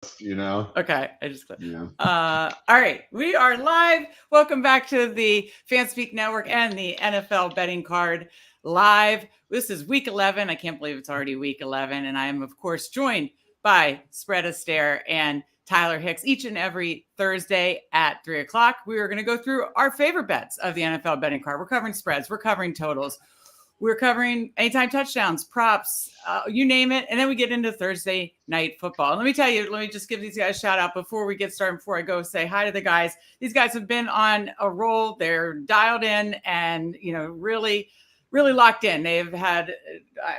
Okay, I just clicked. Yeah. All right, we are live. Welcome back to the FanSpeak Network and the NFL Betting Card live. This is week 11. I can't believe it's already week 11, and I am, of course, joined by Spread Astaire and Tyler Hicks each and every Thursday at 3 o'clock. We are going to go through our favorite bets of the NFL Betting Card. We're covering spreads. We're covering totals. We're covering anytime touchdowns, props, you name it. And then we get into Thursday night football. And let me tell you, let me just give these guys a shout out before we get started, before I go say hi to the guys. These guys have been on a roll. They're dialed in and, really, really locked in. They've had,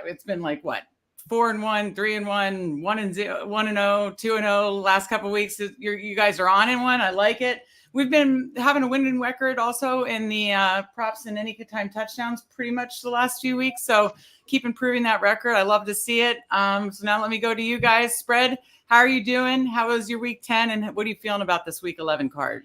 it's been like what? 4-1, 3-1, 1-0, 1-0, 2-0. Last couple of weeks, you guys are on in one. I like it. We've been having a winning record also in the props and any time touchdowns pretty much the last few weeks. So keep improving that record. I love to see it. So now let me go to you guys. Spread, how are you doing? How was your week 10? And what are you feeling about this week 11 card?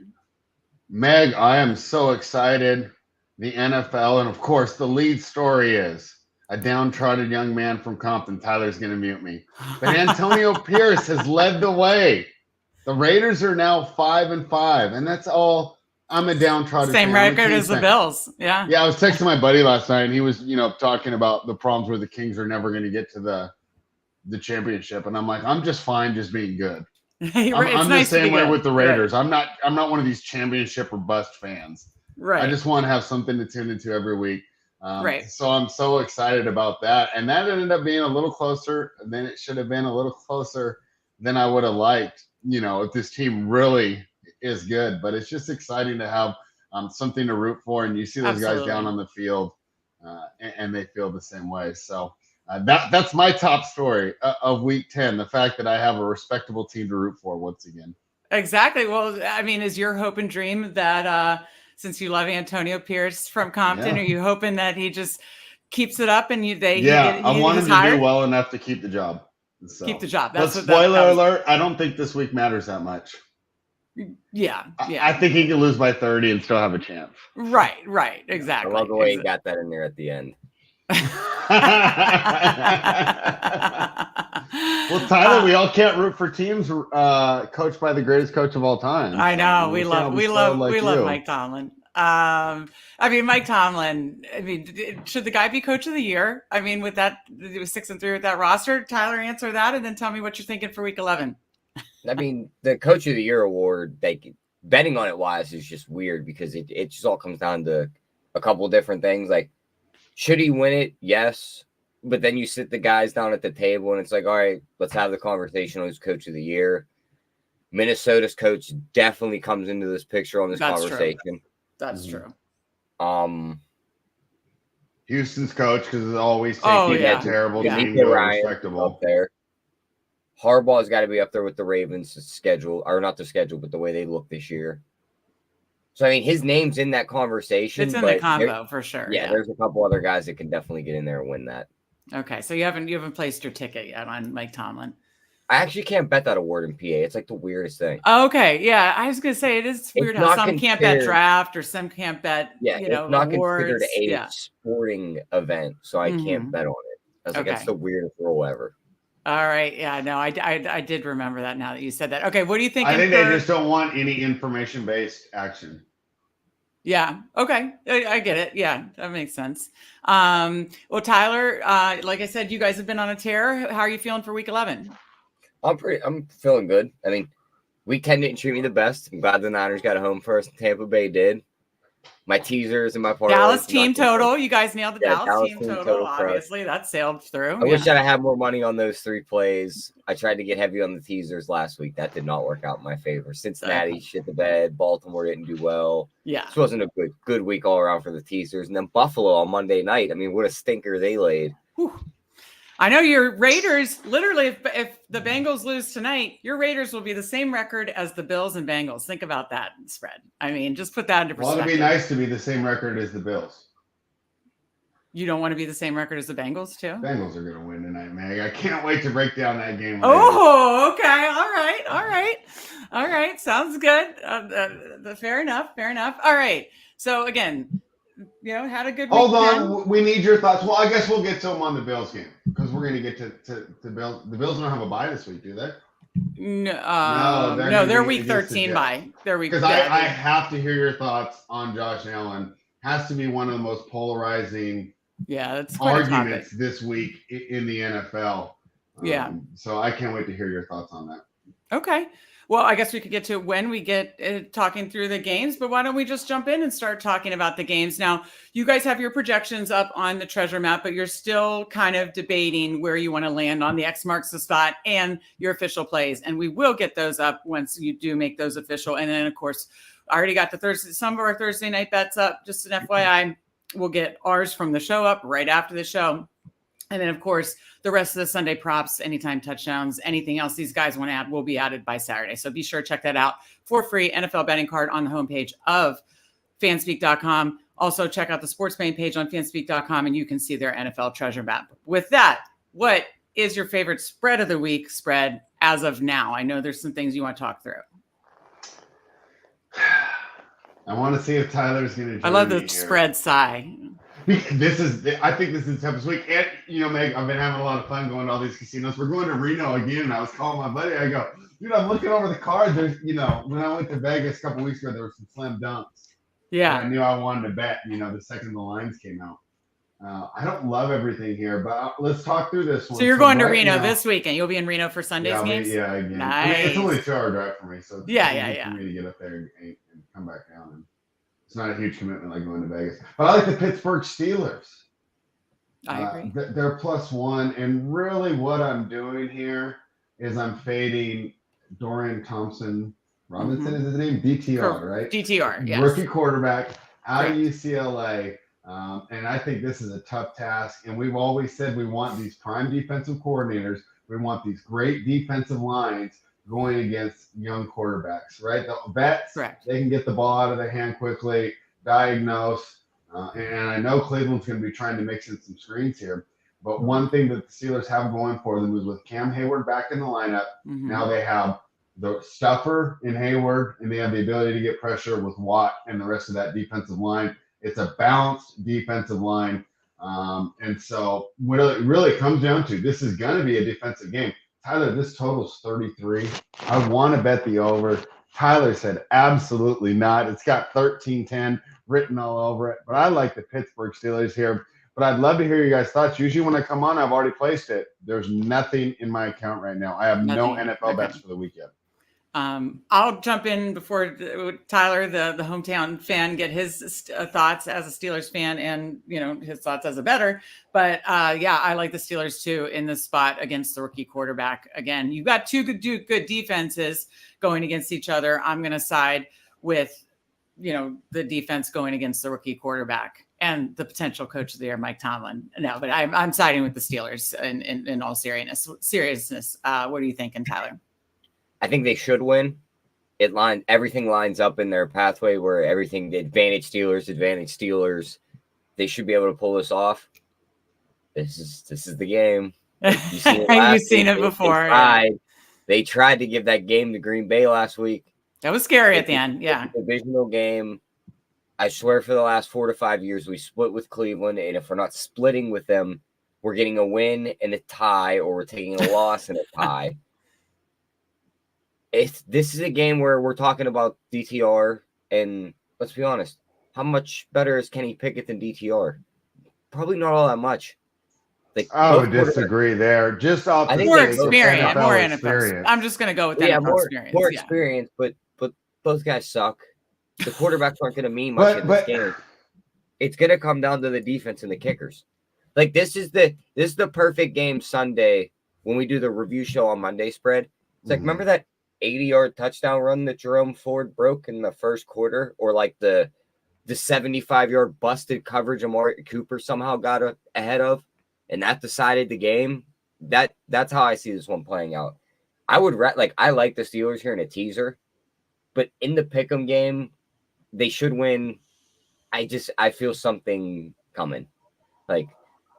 Meg, I am so excited. The NFL, and of course, the lead story is a downtrodden young man from Compton. Tyler's going to mute me. But Antonio Pierce has led the way. The Raiders are now 5-5, and that's all. I'm a downtrodden Same fan. record as the Bills. Yeah. Yeah, I was texting my buddy last night, and he was, talking about the problems where the Kings are never going to get to the championship, and I'm like, I'm just fine, just being good. I'm nice the same way with the Raiders. Right. I'm not one of these championship or bust fans. Right. I just want to have something to tune into every week. Right. So I'm so excited about that, and that ended up being a little closer than it should have been, a little closer than I would have liked. If this team really is good, but it's just exciting to have something to root for, and you see those guys down on the field, and they feel the same way. So that's my top story of week 10, the fact that I have a respectable team to root for once again. Exactly. Well, I mean, is your hope and dream that since you love Antonio Pierce from Compton, are you hoping that he just keeps it up and I want him to do well enough to keep the job. So. Keep the job. But spoiler alert, I don't think this week matters that much. Yeah. I think he can lose by 30 and still have a chance. Right, exactly. I love the way he got that in there at the end. Well, Tyler, we all can't root for teams coached by the greatest coach of all time. I know. We love Mike Tomlin. Mike Tomlin, should the guy be coach of the year? With that, it was 6-3 with that roster. Tyler, answer that and then tell me what you're thinking for week 11. The coach of the year award, betting on it wise is just weird because it just all comes down to a couple different things. Like, should he win it? Yes. But then you sit the guys down at the table and it's like, all right, let's have the conversation on who's coach of the year. Minnesota's coach definitely comes into this picture on this conversation. True. That's true. Houston's coach, because it's always taking a terrible team to respectable up there. Harbaugh's got to be up there with the Ravens' schedule, or not the schedule, but the way they look this year. So his name's in that conversation. It's in the combo for sure. Yeah, there's a couple other guys that can definitely get in there and win that. Okay, so you haven't placed your ticket yet on Mike Tomlin. I actually can't bet that award in PA. It's like the weirdest thing. Okay, yeah. I was going to say, it is weird how some can't bet draft or some can't bet, it's not considered a sporting event, so I can't bet on it. I was like, that's the weirdest rule ever. All right. Yeah, no, I did remember that now that you said that. Okay, what do you think? I think they just don't want any information-based action. Yeah. Okay. I get it. Yeah, that makes sense. Well, Tyler, like I said, you guys have been on a tear. How are you feeling for week 11? I'm feeling good. Week 10 didn't treat me the best. I'm glad the Niners got a home first. Tampa Bay did. My teasers and my parlays. Dallas team total. You guys nailed the Dallas team total. Obviously, that sailed through. I wish I had more money on those 3 plays. I tried to get heavy on the teasers last week. That did not work out in my favor. Cincinnati shit the bed. Baltimore didn't do well. Yeah. This wasn't a good week all around for the teasers. And then Buffalo on Monday night. What a stinker they laid. Whew. I know your Raiders, literally, if the Bengals lose tonight, your Raiders will be the same record as the Bills and Bengals. Think about that spread. Just put that into perspective. Well, it'd be nice to be the same record as the Bills. You don't want to be the same record as the Bengals, too? Bengals are going to win tonight, Meg. I can't wait to break down that game. Oh, okay. All right. Sounds good. Fair enough. All right. So, again, had a good week. Hold on. We need your thoughts. Well, I guess we'll get to them on the Bills game because we're going to get to Bills. The Bills don't have a bye this week, do they? No, they're week 13 by. They're week. Because I have to hear your thoughts on Josh Allen. Has to be one of the most polarizing that's arguments this week in the NFL. So I can't wait to hear your thoughts on that. Okay. Well, I guess we could get to when we get talking through the games, but why don't we just jump in and start talking about the games? Now, you guys have your projections up on the treasure map, but you're still kind of debating where you want to land on the X marks the spot and your official plays. And we will get those up once you do make those official. And then, of course, I already got some of our Thursday night bets up. Just an FYI, we'll get ours from the show up right after the show. And then, of course, the rest of the Sunday props, anytime touchdowns, anything else these guys want to add will be added by Saturday. So be sure to check that out for free. NFL betting card on the homepage of fanspeak.com. Also, check out the sports betting page on fanspeak.com, and you can see their NFL treasure map. With that, what is your favorite spread of the week spread as of now? I know there's some things you want to talk through. I want to see if Tyler's going to. I love the spread sigh. I think this is the toughest week. And, Meg, I've been having a lot of fun going to all these casinos. We're going to Reno again, and I was calling my buddy. I go, dude, I'm looking over the card. There's, when I went to Vegas a couple weeks ago, there were some slam dunks. Yeah. I knew I wanted to bet, the second the lines came out. I don't love everything here, but let's talk through this one. So you're going to Reno this weekend. You'll be in Reno for Sunday's games? Yeah, again. Nice. It's only a 2-hour drive for me, so it's easy for me to get up there and come back down. And it's not a huge commitment like going to Vegas. But I like the Pittsburgh Steelers. I agree. They're +1, and really what I'm doing here is I'm fading Dorian Thompson Robinson is his name, DTR, right? DTR, yes. Rookie quarterback out of UCLA, and I think this is a tough task. And we've always said we want these prime defensive coordinators. We want these great defensive lines going against young quarterbacks, right? The vets, they can get the ball out of their hand quickly, diagnose. And I know Cleveland's going to be trying to mix in some screens here. But one thing that the Steelers have going for them is with Cam Hayward back in the lineup, now they have the stuffer in Hayward, and they have the ability to get pressure with Watt and the rest of that defensive line. It's a balanced defensive line. And so what it really comes down to, this is going to be a defensive game. Tyler, this total's 33. I want to bet the over. Tyler said absolutely not. It's got 13-10 written all over it. But I like the Pittsburgh Steelers here. But I'd love to hear you guys' thoughts. Usually when I come on, I've already placed it. There's nothing in my account right now. I have no NFL bets for the weekend. I'll jump in before Tyler, the hometown fan, get his thoughts as a Steelers fan and, his thoughts as a bettor. But I like the Steelers too in this spot against the rookie quarterback. Again, you've got two good defenses going against each other. I'm going to side with, the defense going against the rookie quarterback and the potential coach of the year, Mike Tomlin. No, but I'm siding with the Steelers in all seriousness. What are you thinking, Tyler? I think they should win. Everything lines up in their pathway where everything, the advantage Steelers. They should be able to pull this off. This is the game. You've seen it before. They tried to give that game to Green Bay last week. That was scary at the end. Yeah. Divisional game. I swear for the last 4 to 5 years, we split with Cleveland. And if we're not splitting with them, we're getting a win and a tie, or we're taking a loss and a tie. This is a game where we're talking about DTR, and let's be honest, how much better is Kenny Pickett than DTR? Probably not all that much. I would disagree there. Just off the more experience. I'm just going to go with that. More experience, but both guys suck. The quarterbacks aren't going to mean much in this game. It's going to come down to the defense and the kickers. This is the perfect game Sunday when we do the review show on Monday spread. It's remember that 80-yard touchdown run that Jerome Ford broke in the first quarter, or the 75-yard busted coverage Amari Cooper somehow got ahead of, and that decided the game. That's how I see this one playing out. I like the Steelers here in a teaser, but in the pick'em game, they should win. I feel something coming.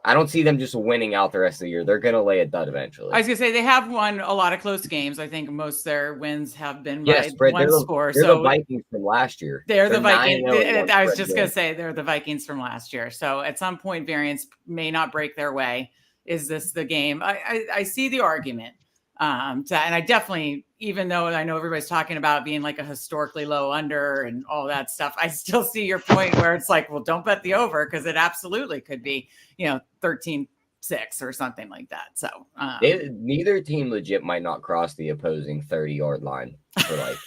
I don't see them just winning out the rest of the year. They're going to lay a dud eventually. I was going to say they have won a lot of close games. I think most of their wins have been by one score. They're the Vikings from last year. They're the Vikings. I was just going to say they're the Vikings from last year. So at some point, variance may not break their way. Is this the game? I see the argument. And I definitely, even though I know everybody's talking about being like a historically low under and all that stuff, I still see your point where it's like, well, don't bet the over because it absolutely could be, 13-6 or something like that. So neither team legit might not cross the opposing 30-yard line for like.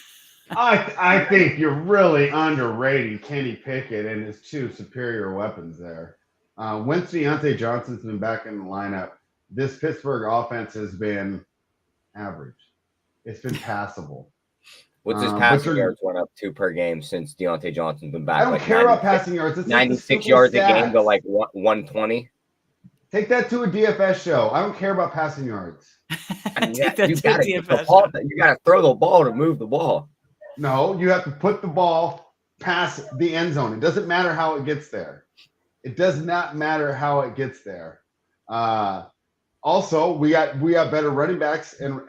I think you're really underrating Kenny Pickett and his two superior weapons there. Once Deontay Johnson's been back in the lineup, this Pittsburgh offense has been average. It's been passable. What's his passing yards went up 2 per game since Deontay Johnson's been back? I don't care about passing yards. It's 96 yards a game to like 120. Take that to a DFS show. I don't care about passing yards. I mean, you got to throw the ball to move the ball. No, you have to put the ball past the end zone. It doesn't matter how it gets there. It does not matter how it gets there. Also, we got better running backs, and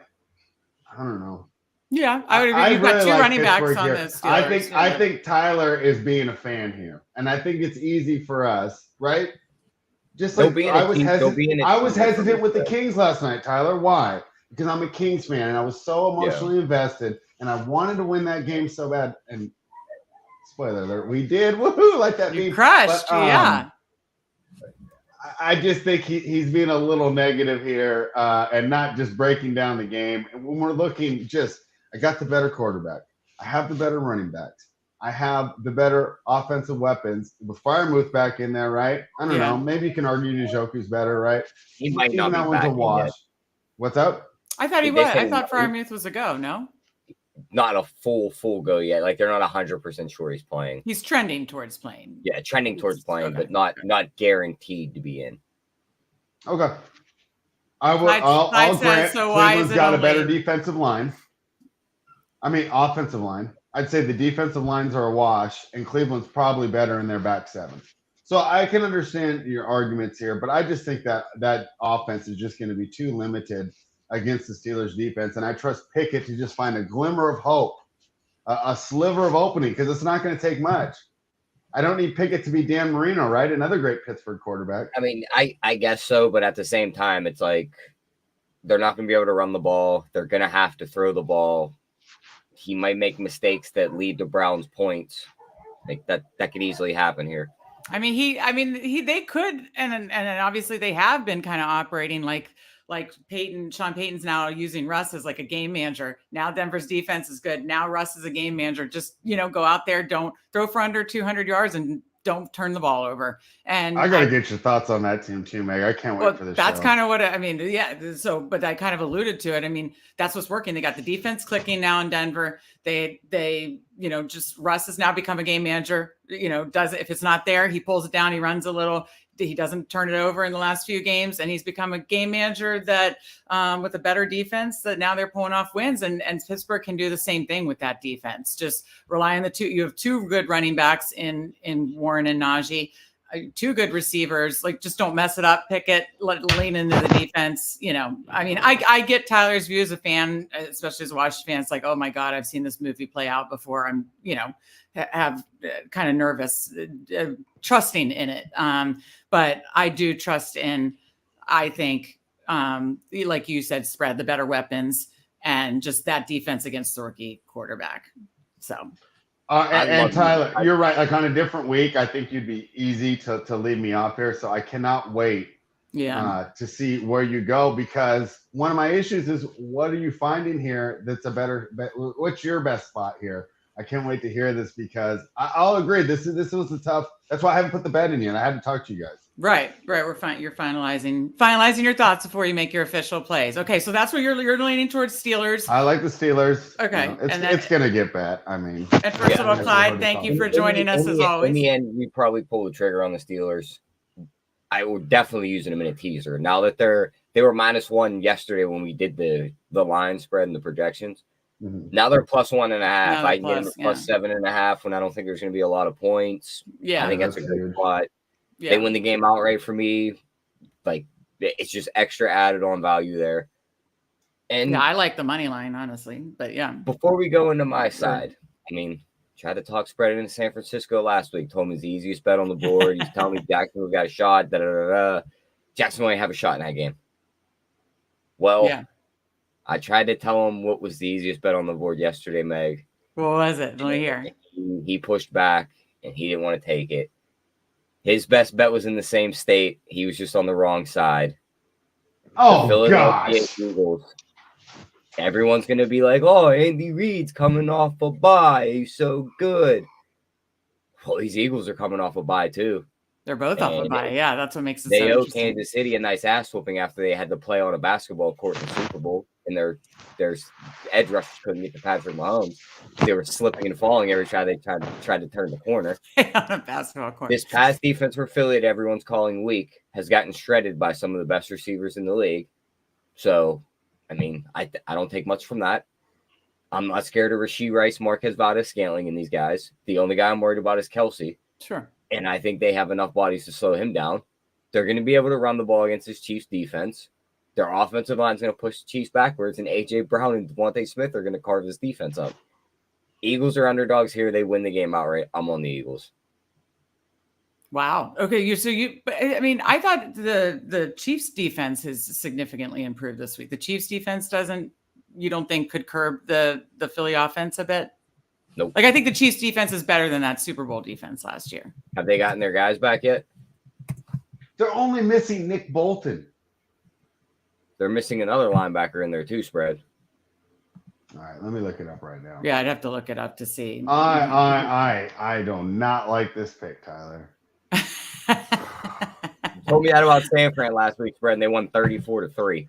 I don't know. Yeah, I would agree. You've got 2 running backs on this. I think Tyler is being a fan here, and I think it's easy for us, right? Just like I was hesitant with the Kings last night, Tyler. Why? Because I'm a Kings fan, and I was so emotionally invested, and I wanted to win that game so bad. And spoiler alert, we did. Woohoo! Like that. You crushed, yeah. I just think he's being a little negative here and not just breaking down the game. And when we're looking, I got the better quarterback. I have the better running backs. I have the better offensive weapons with Freiermuth back in there, right? I don't know. Maybe you can argue Njoku's better, right? He might not be that one's a wash. What's up? I thought he was. I thought Freiermuth was a go. No, not a full go yet. Like they're not 100% sure he's playing. He's trending towards playing. Yeah, trending towards playing, but not guaranteed to be in. Okay. I'll grant Cleveland's got a better defensive line. I mean, offensive line. I'd say the defensive lines are a wash, and Cleveland's probably better in their back 7. So I can understand your arguments here, but I just think that offense is just going to be too limited against the Steelers defense. And I trust Pickett to just find a glimmer of hope, a sliver of opening, because it's not going to take much. I don't need Pickett to be Dan Marino, right? Another great Pittsburgh quarterback. I mean, I guess so, but at the same time, it's like they're not going to be able to run the ball. They're going to have to throw the ball. He might make mistakes that lead to Brown's points. Like that could easily happen here. They could, and obviously they have been kind of operating like Sean Payton's now using Russ as like a game manager. Now Denver's defense is good. Now Russ is a game manager. Just, go out there, don't throw for under 200 yards and don't turn the ball over. And I got to get your thoughts on that team too, Meg. I can't wait for this. That's kind of what yeah. So, but I kind of alluded to it. I mean, that's what's working. They got the defense clicking now in Denver. They just Russ has now become a game manager. If it's not there, he pulls it down. He runs a little. He doesn't turn it over in the last few games, and he's become a game manager that with a better defense that now they're pulling off wins, and Pittsburgh can do the same thing with that defense. Just rely on the two. You have 2 good running backs in Warren and Najee, 2 good receivers. Like, just don't mess it up. Pickett, lean into the defense. I get Tyler's view as a fan, especially as a Washington fan. It's like, oh my God, I've seen this movie play out before. I'm, have kind of nervous, trusting in it. But I do trust in, I think, like you said, spread the better weapons and just that defense against the rookie quarterback. So. And Tyler, you're right. Like on a different week, I think you'd be easy to lead me off here. So I cannot wait to see where you go, because one of my issues is, what are you finding here that's what's your best spot here? I can't wait to hear this, because I'll agree. This was a tough. That's why I haven't put the bet in yet. I had to talk to you guys. Right. We're fine. You're finalizing your thoughts before you make your official plays. Okay, so that's where you're leaning towards Steelers. I like the Steelers. Okay, it's gonna get bad. I mean, and first of all, Clyde, thank you for joining us as always. In the end, we probably pull the trigger on the Steelers. I would definitely use them in a teaser. Now that they were -1 yesterday when we did the line spread and the projections. Mm-hmm. Now they're +1.5. I can get them +7.5 when I don't think there's going to be a lot of points. Yeah, I think that's a good spot. Yeah. They win the game outright for me. Like, it's just extra added on value there. And I like the money line, honestly. But yeah. Before we go into my side, tried to talk spread in San Francisco last week. Told me it's the easiest bet on the board. He's telling me Jacksonville got a shot. Jacksonville ain't have a shot in that game. Well, I tried to tell him what was the easiest bet on the board yesterday, Meg. What was it? Let me hear. He pushed back and he didn't want to take it. His best bet was in the same state. He was just on the wrong side. Oh, Philadelphia gosh. Eagles. Everyone's going to be like, oh, Andy Reid's coming off a bye. He's so good. Well, these Eagles are coming off a bye, too. They're both off a bye. Yeah, that's what makes it so They owe interesting. Kansas City a nice ass whooping after they had to play on a basketball court in the Super Bowl, and their edge rushers couldn't get to Patrick Mahomes. They were slipping and falling every time they tried to turn the corner. On a basketball court. This pass defense for Philly that everyone's calling weak has gotten shredded by some of the best receivers in the league. So, I mean, I don't take much from that. I'm not scared of Rashee Rice, Marquez Valdez-Scantling, and these guys. The only guy I'm worried about is Kelsey. Sure. And I think they have enough bodies to slow him down. They're going to be able to run the ball against this Chiefs defense. Their offensive line is going to push the Chiefs backwards, and A.J. Brown and Devontae Smith are going to carve this defense up. Eagles are underdogs here. They win the game outright. I'm on the Eagles. Wow. Okay. I thought the Chiefs defense has significantly improved this week. The Chiefs defense you don't think could curb the Philly offense a bit? Nope. Like, I think the Chiefs defense is better than that Super Bowl defense last year. Have they gotten their guys back yet? They're only missing Nick Bolton. They're missing another linebacker in there too, spread. All right, let me look it up right now. Yeah, I'd have to look it up to see. I do not like this pick, Tyler. You told me that about San Fran last week, spread, and they won 34-3.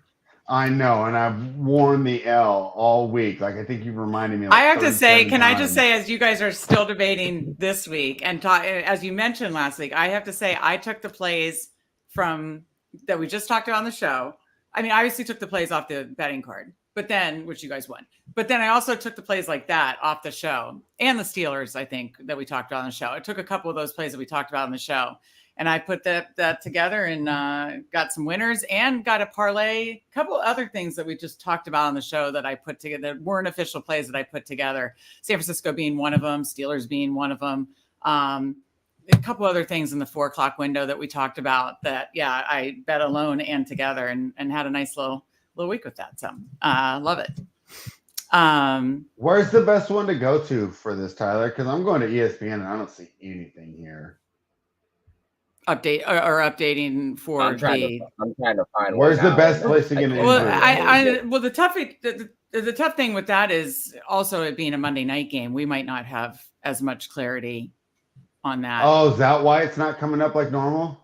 I know, and I've worn the L all week. Like, I think you've reminded me. I have to say, can I just say, as you guys are still debating this week, and as you mentioned last week, I have to say I took the plays from that we just talked about on the show. I mean, I obviously took the plays off the betting card, but then, which you guys won. But then I also took the plays like that off the show, and the Steelers, I think, that we talked about on the show. I took a couple of those plays that we talked about on the show, and I put that together and got some winners and got a parlay, a couple other things that we just talked about on the show that I put together that weren't official plays that I put together. San Francisco being one of them, Steelers being one of them. A couple other things in the 4:00 window that we talked about that, yeah, I bet alone and together and had a nice little week with that. So love it. Where's the best one to go to for this, Tyler? Because I'm going to ESPN and I don't see anything here. Updating for I'm trying to find. Where's the best place to get an injury? Well, the tough thing with that is also it being a Monday night game. We might not have as much clarity on that. Oh, is that why it's not coming up like normal?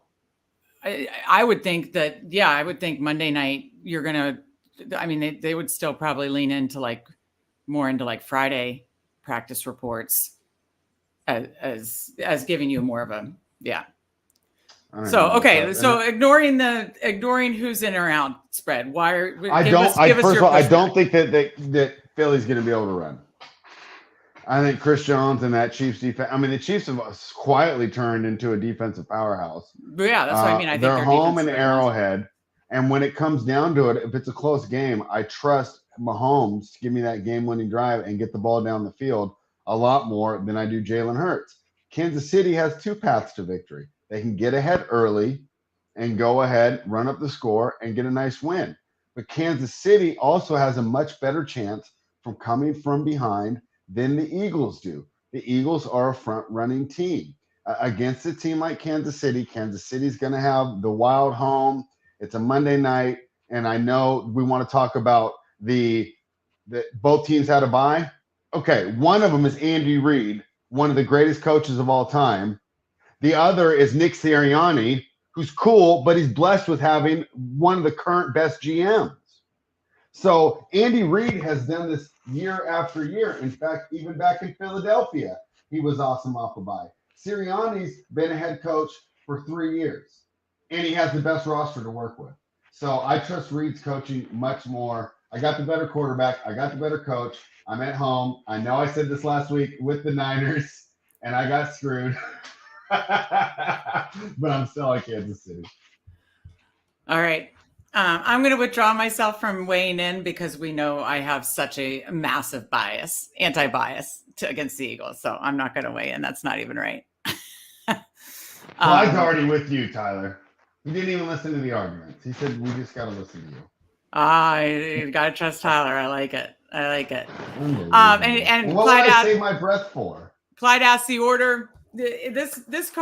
I would think that, yeah, I would think Monday night you're gonna. I mean, they would still probably lean into more into Friday practice reports as giving you more of a So okay, so ignoring who's in or out spread. Why I don't think that Philly's going to be able to run. I think Chris Jones and that Chiefs defense. I mean, the Chiefs have quietly turned into a defensive powerhouse. But yeah, that's what I mean. I think they're home in Arrowhead, and when it comes down to it, if it's a close game, I trust Mahomes to give me that game-winning drive and get the ball down the field a lot more than I do Jalen Hurts. Kansas City has two paths to victory. They can get ahead early and go ahead, run up the score, and get a nice win. But Kansas City also has a much better chance from coming from behind than the Eagles do. The Eagles are a front-running team. Against a team like Kansas City's going to have the wild home. It's a Monday night, and I know we want to talk about the both teams had a bye. Okay, one of them is Andy Reid, one of the greatest coaches of all time. The other is Nick Sirianni, who's cool, but he's blessed with having one of the current best GMs. So Andy Reid has done this year after year. In fact, even back in Philadelphia, he was awesome off a bye. Sirianni's been a head coach for 3 years, and he has the best roster to work with. So I trust Reid's coaching much more. I got the better quarterback. I got the better coach. I'm at home. I know I said this last week with the Niners, and I got screwed. But I'm still in Kansas City. All right. I'm going to withdraw myself from weighing in because we know I have such a massive anti-bias against the Eagles. So I'm not going to weigh in. That's not even right. Clyde's already with you, Tyler. He didn't even listen to the arguments. He said, we just got to listen to you. You gotta trust Tyler. I like it. And what Clyde would I save my breath for? Clyde asked the order. This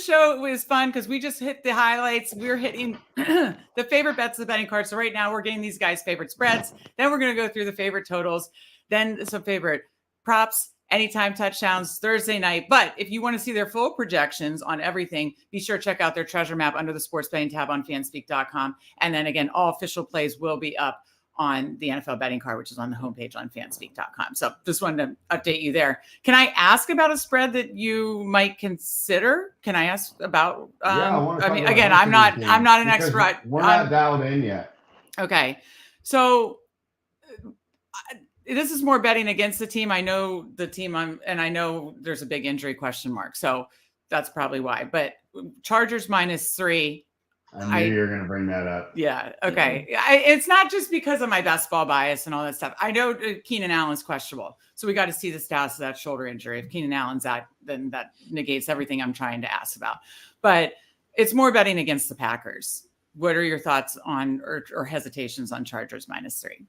show was fun because we just hit the highlights. We're hitting the favorite bets of the betting card. So right now we're getting these guys' favorite spreads. Then we're going to go through the favorite totals. Then some favorite props, anytime touchdowns, Thursday night. But if you want to see their full projections on everything, be sure to check out their treasure map under the sports betting tab on fanspeak.com. And then again, all official plays will be up on the NFL betting card, which is on the homepage on fanspeak.com. So just wanted to update you there. Can I ask about a spread that you might consider? Can I ask about, again, I'm not an expert. We're not dialed in yet. Okay. So this is more betting against the team. I know the team and I know there's a big injury question mark. So that's probably why, but Chargers -3. I knew you were going to bring that up. Yeah. Okay. It's not just because of my best ball bias and all that stuff. I know Keenan Allen's questionable. So we got to see the status of that shoulder injury. If Keenan Allen's out, then that negates everything I'm trying to ask about. But it's more betting against the Packers. What are your thoughts on or hesitations on Chargers -3?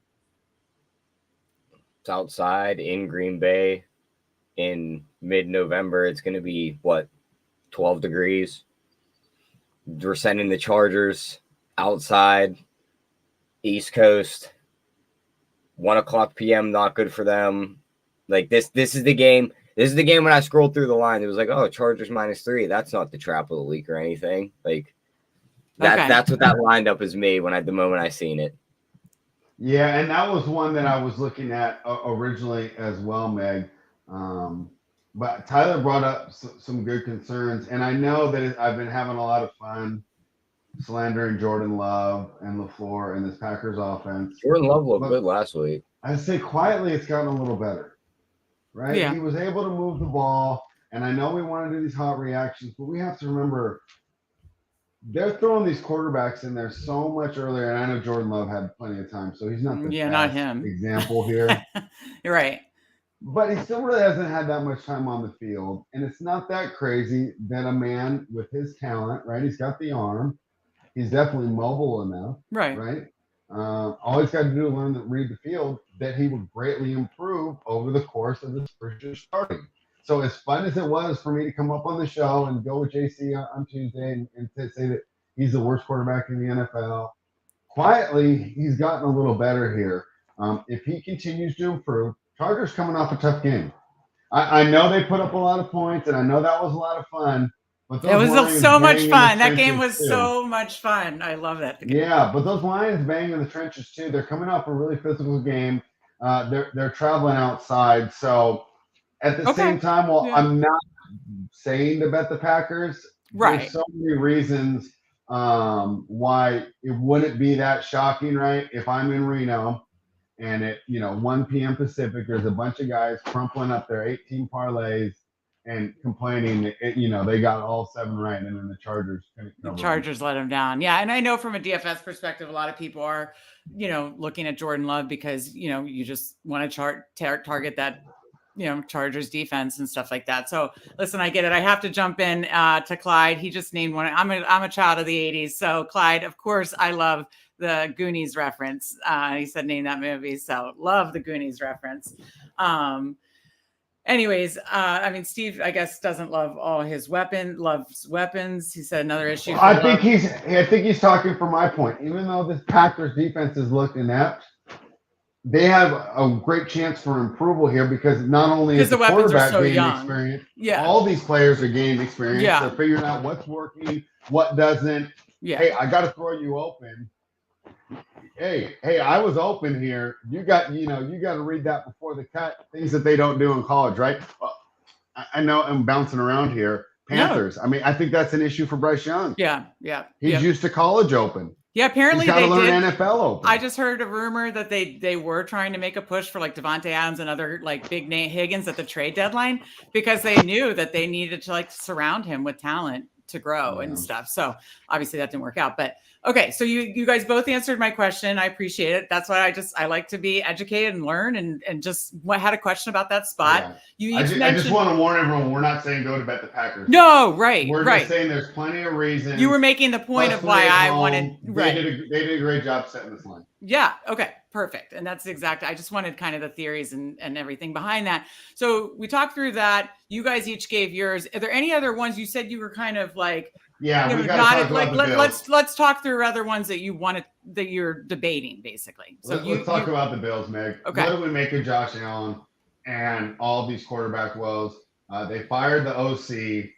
It's outside in Green Bay in mid-November. It's going to be, 12 degrees? We're sending the Chargers outside, East Coast, 1:00 p.m. Not good for them. Like this is the game. This is the game when I scrolled through the line. It was like, oh, Chargers -3. That's not the trap of the week or anything. Like that's what that lined up as me the moment I seen it. Yeah, and that was one that I was looking at originally as well, Meg. But Tyler brought up some good concerns, and I know that I've been having a lot of fun slandering Jordan Love and LaFleur and this Packers offense. Jordan Love looked good last week. I'd say quietly it's gotten a little better, right? Yeah. He was able to move the ball, and I know we want to do these hot reactions, but we have to remember they're throwing these quarterbacks in there so much earlier, and I know Jordan Love had plenty of time, so he's not the best not him. example here. You're right. But he still really hasn't had that much time on the field. And it's not that crazy that a man with his talent, right? He's got the arm. He's definitely mobile enough. Right. All he's got to do is learn to read the field, that he would greatly improve over the course of his first year starting. So as fun as it was for me to come up on the show and go with JC on Tuesday and say that he's the worst quarterback in the NFL, quietly, he's gotten a little better here. If he continues to improve, Chargers coming off a tough game. I know they put up a lot of points, and I know that was a lot of fun. But it was so much fun. That game was so much fun. I love that. Yeah, but those Lions bang in the trenches too. They're coming off a really physical game. They're traveling outside. So at the same time, I'm not saying to bet the Packers. Right. There's so many reasons why it wouldn't be that shocking, right? If I'm in Reno and at 1 p.m. Pacific, there's a bunch of guys crumpling up their 18 parlays and complaining that they got all 7 right, and then the Chargers let them down. Yeah, and I know from a DFS perspective, a lot of people are looking at Jordan Love because you just want to target that Chargers defense and stuff like that. So listen, I get it. I have to jump in to Clyde. He just named one. I'm a child of the 80s. So Clyde, of course, I love the Goonies reference. He said name that movie. So love the Goonies reference. Anyways, Steve, I guess, doesn't love all his loves weapons. He said another issue. I think he's talking for my point. Even though this Packers defense has looked inept, they have a great chance for approval here because not only is the quarterback gaining experience, all these players are gaining experience. Yeah. They're figuring out what's working, what doesn't. Yeah. Hey, I got to throw you open. Hey, I was open here. You got to read that before the cut. Things that they don't do in college, right? Well, I know I'm bouncing around here. Panthers. No. I think that's an issue for Bryce Young. Yeah. He's used to college open. Yeah, apparently they learn did. NFL open. I just heard a rumor that they were trying to make a push for like Devontae Adams and other like big name Higgins at the trade deadline because they knew that they needed to surround him with talent to grow and stuff. So obviously that didn't work out. But okay, so you guys both answered my question. I appreciate it. That's why I like to be educated and learn and just had a question about that spot. Yeah. I just want to warn everyone, we're not saying go to bet the Packers. No, right. We're just saying there's plenty of reasons. You were making the point of why I wanted. They did a great job setting this line. Yeah. Okay. Perfect. And that's exactly, I just wanted kind of the theories and everything behind that. So we talked through that. You guys each gave yours. Are there any other ones you said you were kind of like, Yeah, we got to not talk like, about the Bills. let's talk through other ones that you wanted, that you're debating basically. So let's talk about the Bills, Meg. Okay. What do we make of Josh Allen and all these quarterback woes? They fired the OC.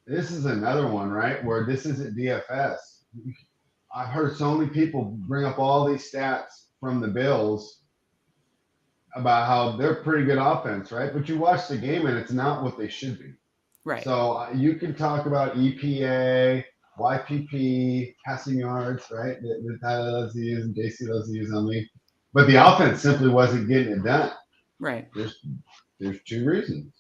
This is another one, right? Where this isn't DFS. I've heard so many people bring up all these stats from the Bills about how they're pretty good offense, right? But you watch the game and it's not what they should be. Right. So you can talk about EPA, YPP, passing yards, right? That Tyler loves to use and JC loves to use on me. But the offense simply wasn't getting it done. Right. There's two reasons.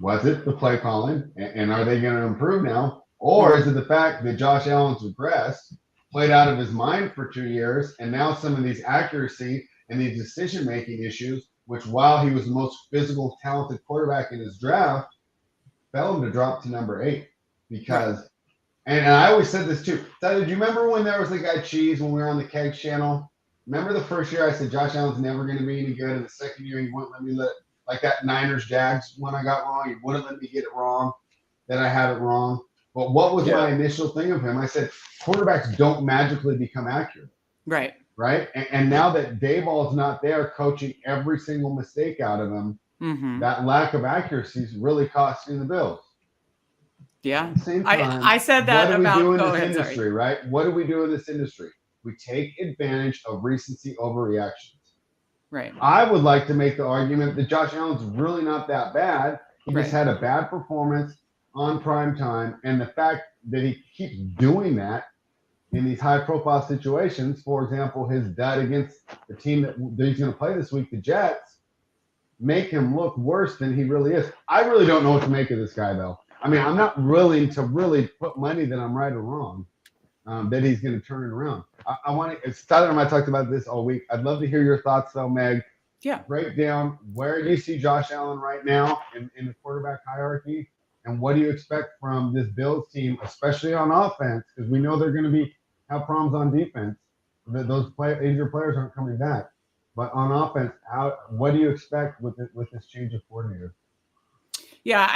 Was it the play calling, and are they going to improve now? Or is it the fact that Josh Allen's regressed, played out of his mind for 2 years, and now some of these accuracy and these decision-making issues, which while he was the most physical, talented quarterback in his draft, fell him to drop to number 8 because and I always said this too. Tyler, do you remember when there was the guy Cheese when we were on the Keg channel? Remember the first year I said Josh Allen's never going to be any good, and the second year he wouldn't let me like that Niners Jags one I got wrong. He wouldn't let me get it wrong. Then I had it wrong. But what was my initial thing of him? I said quarterbacks don't magically become accurate. Right. Right. And now that Dayball's not there coaching every single mistake out of him, that lack of accuracy is really costing the Bills. Yeah. At the same time, I said that what do we do in this industry, industry, right? What do we do in this industry? We take advantage of recency overreactions. Right. I would like to make the argument that Josh Allen's really not that bad. He just had a bad performance on prime time. And the fact that he keeps doing that in these high-profile situations, for example, his dud against the team that he's going to play this week, the Jets, make him look worse than he really is. I really don't know what to make of this guy, though. I mean, I'm not willing to really put money that I'm right or wrong, that he's going to turn it around. I want to – Tyler and I talked about this all week. I'd love to hear your thoughts, though, Meg. Yeah. Break down where you see Josh Allen right now in the quarterback hierarchy, and what do you expect from this Bills team, especially on offense, because we know they're going to have problems on defense. Those injured players aren't coming back. But on offense, what do you expect with this change of coordinator? Yeah,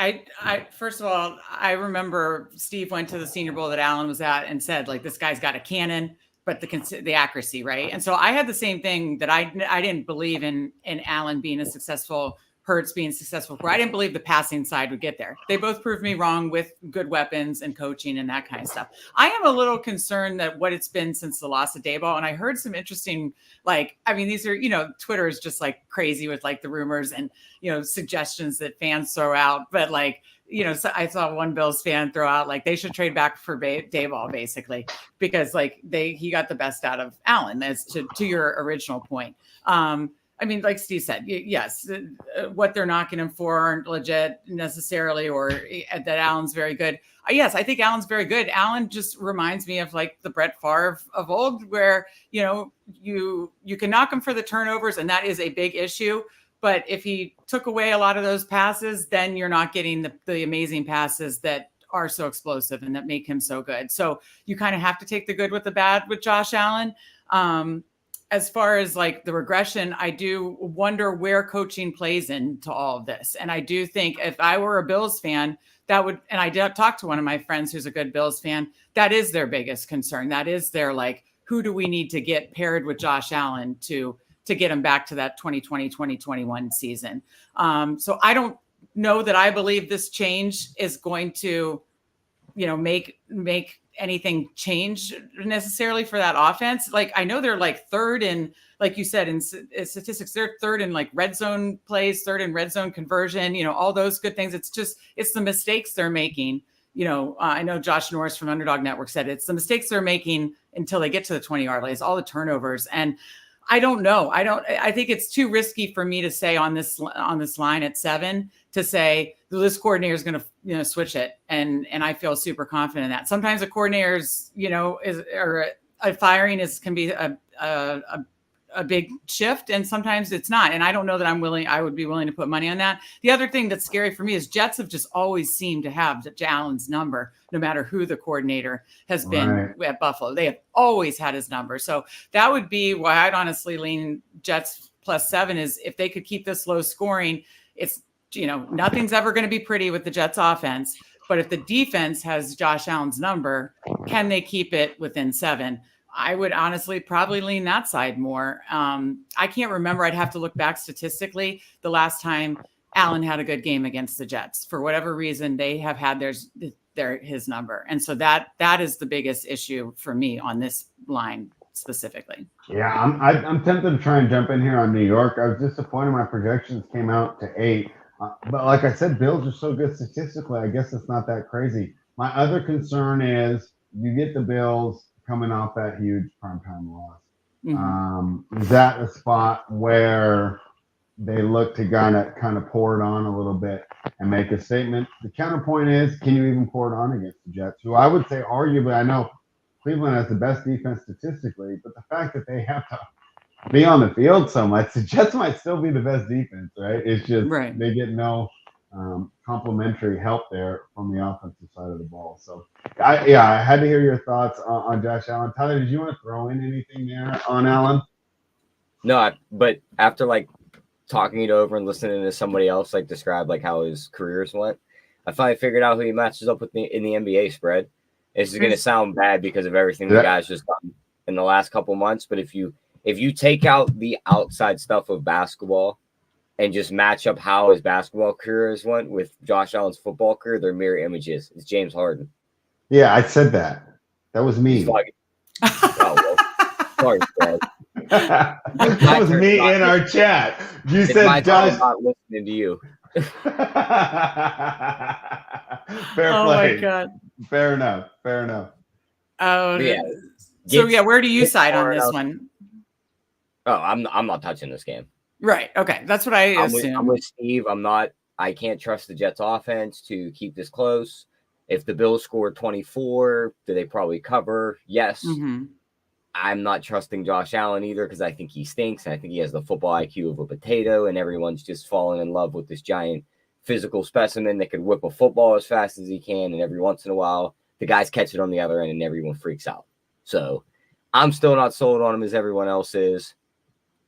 I first of all, I remember Steve went to the Senior Bowl that Allen was at and said, like, this guy's got a cannon, but the accuracy, right? And so I had the same thing, that I didn't believe in Allen being a successful, Hurts being successful. I didn't believe the passing side would get there. They both proved me wrong with good weapons and coaching and that kind of stuff. I am a little concerned that what it's been since the loss of Daboll, and I heard some interesting, these are, Twitter is just like crazy with like the rumors and, suggestions that fans throw out. But so I saw one Bills fan throw out like they should trade back for Daboll basically, because he got the best out of Allen, as to your original point. Like Steve said, yes, what they're knocking him for aren't legit necessarily, or that Allen's very good. Yes, I think Allen's very good. Allen just reminds me of like the Brett Favre of old, where, you can knock him for the turnovers, and that is a big issue. But if he took away a lot of those passes, then you're not getting the amazing passes that are so explosive and that make him so good. So you kind of have to take the good with the bad with Josh Allen. As far as like the regression, I do wonder where coaching plays into all of this. And I do think if I were a Bills fan, and I did talk to one of my friends who's a good Bills fan, that is their biggest concern. That is their who do we need to get paired with Josh Allen to get him back to that 2020, 2021 season. So I don't know that I believe this change is going to, make anything change necessarily for that offense. I know they're third in, like you said, in statistics, they're third in red zone plays, third in red zone conversion, all those good things. It's the mistakes they're making. I know Josh Norris from Underdog Network said it's the mistakes they're making until they get to the 20-yard line, all the turnovers. And I don't know. I think it's too risky for me to say on this line at 7 to say this coordinator is going to, switch it. And I feel super confident in that. Sometimes a coordinator's, a firing can be a a big shift and sometimes it's not. And I don't know that I would be willing to put money on that. The other thing that's scary for me is Jets have just always seemed to have Allen's number, no matter who the coordinator has been at Buffalo. They have always had his number. So that would be why I'd honestly lean Jets +7 is if they could keep this low scoring. It's, nothing's ever going to be pretty with the Jets offense, but if the defense has Josh Allen's number, can they keep it within 7? I would honestly probably lean that side more. I can't remember. I'd have to look back statistically the last time Allen had a good game against the Jets. For whatever reason, they have had his number. And so that is the biggest issue for me on this line specifically. Yeah, I'm tempted to try and jump in here on New York. I was disappointed my projections came out to 8. But like I said, Bills are so good statistically. I guess it's not that crazy. My other concern is you get the Bills coming off that huge primetime loss. Mm-hmm. Is that a spot where they look to kind of pour it on a little bit and make a statement? The counterpoint is, can you even pour it on against the Jets, who I would say arguably, I know Cleveland has the best defense statistically, but the fact that they have to be on the field so much, the Jets might still be the best defense, right? It's just they get no complimentary help there from the offensive side of the ball. So, I had to hear your thoughts on Josh Allen. Tyler, did you want to throw in anything there on Allen? No, but after talking it over and listening to somebody else describe how his careers went, I finally figured out who he matches up with in the NBA spread. This is going to sound bad because of everything the guy's just done in the last couple months, but if you take out the outside stuff of basketball and just match up how his basketball careers went with Josh Allen's football career, they're mirror images. It's James Harden. Yeah, I said that. That was me. Sorry, Fred. That was me in our chat. You said Josh. I'm not listening to you. Fair play. My God. Fair enough. Oh, yeah. So where do you side on this one? Oh, I'm not touching this game. Right. Okay. That's what I assume. I'm with Steve. I can't trust the Jets offense to keep this close. If the Bills score 24, do they probably cover? Yes. Mm-hmm. I'm not trusting Josh Allen either because I think he stinks. And I think he has the football IQ of a potato, and everyone's just falling in love with this giant physical specimen that could whip a football as fast as he can. And every once in a while, the guys catch it on the other end and everyone freaks out. So I'm still not sold on him as everyone else is.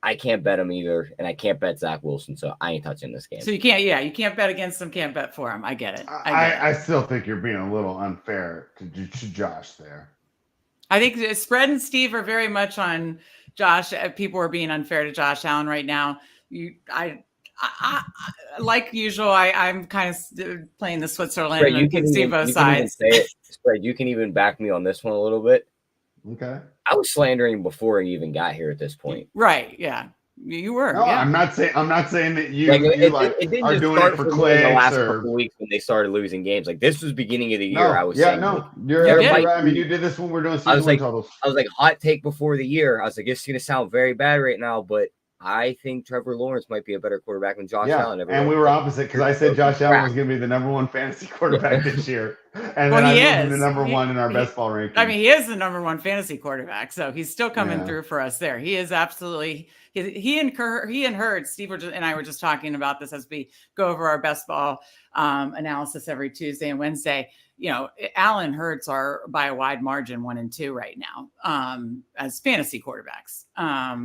I can't bet him either, and I can't bet Zach Wilson, so I ain't touching this game. So you can't bet against him, can't bet for him. I get it. I still think you're being a little unfair to Josh there. I think Spread and Steve are very much on Josh. People are being unfair to Josh Allen right now. I like usual. I'm kind of playing the Switzerland Spread, and see both sides. Spread, you can even back me on this one a little bit. Okay. I was slandering before he even got here at this point. Right. Yeah. You were. No, yeah. I'm not saying that you it didn't are just doing start it for clicks the last or... couple of weeks when they started losing games. This was beginning of the year. You're right. I mean, you did this when we're doing season totals. I was hot take before the year. I was like, it's going to sound very bad right now, but I think Trevor Lawrence might be a better quarterback than Josh Allen. And we were opposite because I said Josh Allen was going to be the number one fantasy quarterback this year. And then I moved him to number one in our best ball ranking. I mean, he is the number one fantasy quarterback, so he's still coming through for us there. He is absolutely he and Hurd, Steve and I were just talking about this as we go over our best ball analysis every Tuesday and Wednesday. Allen Hurts are by a wide margin 1 and 2 right now as fantasy quarterbacks.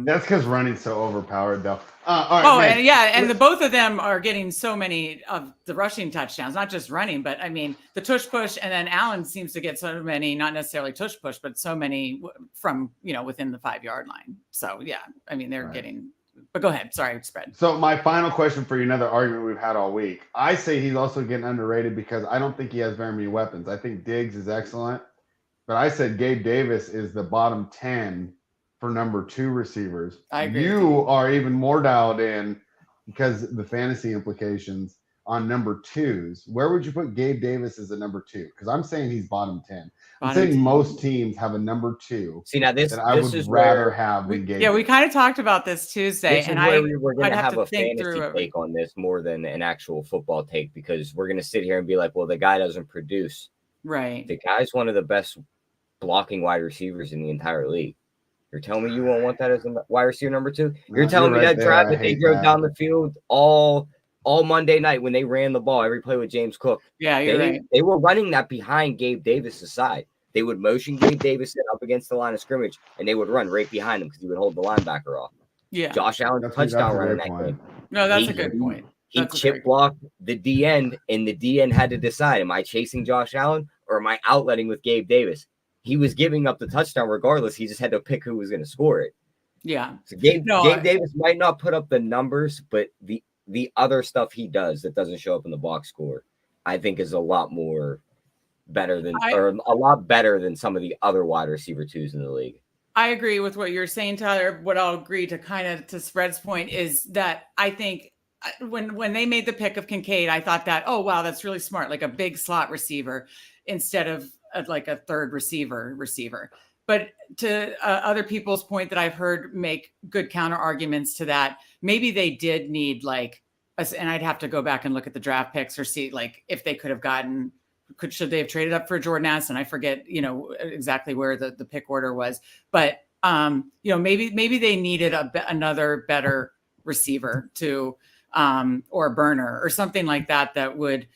That's because running's so overpowered, though. And the both of them are getting so many of the rushing touchdowns, not just running, but I mean the tush push, and then Allen seems to get so many, not necessarily tush push, but so many from within the 5-yard line. So yeah, I mean they're getting. But go ahead. Sorry, Spread. So my final question for you, another argument we've had all week. I say he's also getting underrated because I don't think he has very many weapons. I think Diggs is excellent, but I said Gabe Davis is the bottom 10 for number 2 receivers. I agree. You are even more dialed in because of the fantasy implications on number 2s. Where would you put Gabe Davis as a number 2? Because I'm saying he's bottom 10. I'm saying most teams have a number 2. See, now this I would rather have than Gabe. Yeah, we kind of talked about this Tuesday, and we're going to have a fantasy take on this more than an actual football take because we're going to sit here and be like, well, the guy doesn't produce. Right. The guy's one of the best blocking wide receivers in the entire league. You're telling me you won't want that as a wide receiver number 2? You're No, telling me right that there. drive I that they hate drove that. down the field all Monday night when they ran the ball, every play with James Cook. Yeah, you're right. They were running that behind Gabe Davis's side. They would motion Gabe Davis up against the line of scrimmage, and they would run right behind him because he would hold the linebacker off. Yeah. Josh Allen's That's touchdown a run in great that point. game. No, that's a good point. He chip blocked the D end, and the D end had to decide: am I chasing Josh Allen or am I outletting with Gabe Davis? He was giving up the touchdown regardless. He just had to pick who was going to score it. Yeah. So Gabe Davis might not put up the numbers, but the other stuff he does that doesn't show up in the box score, I think, is a lot better than some of the other wide receiver 2s in the league. I agree with what you're saying, Tyler. What I'll agree to Spread's point is that I think when they made the pick of Kincaid, I thought that, oh, wow, that's really smart. Like a big slot receiver instead of like a third receiver. But to other people's point that I've heard make good counter arguments to that, maybe they did need and I'd have to go back and look at the draft picks or see like if they could have gotten, should they have traded up for Jordan Addison? I forget, exactly where the pick order was, but maybe they needed another better receiver to, or a burner or something like that would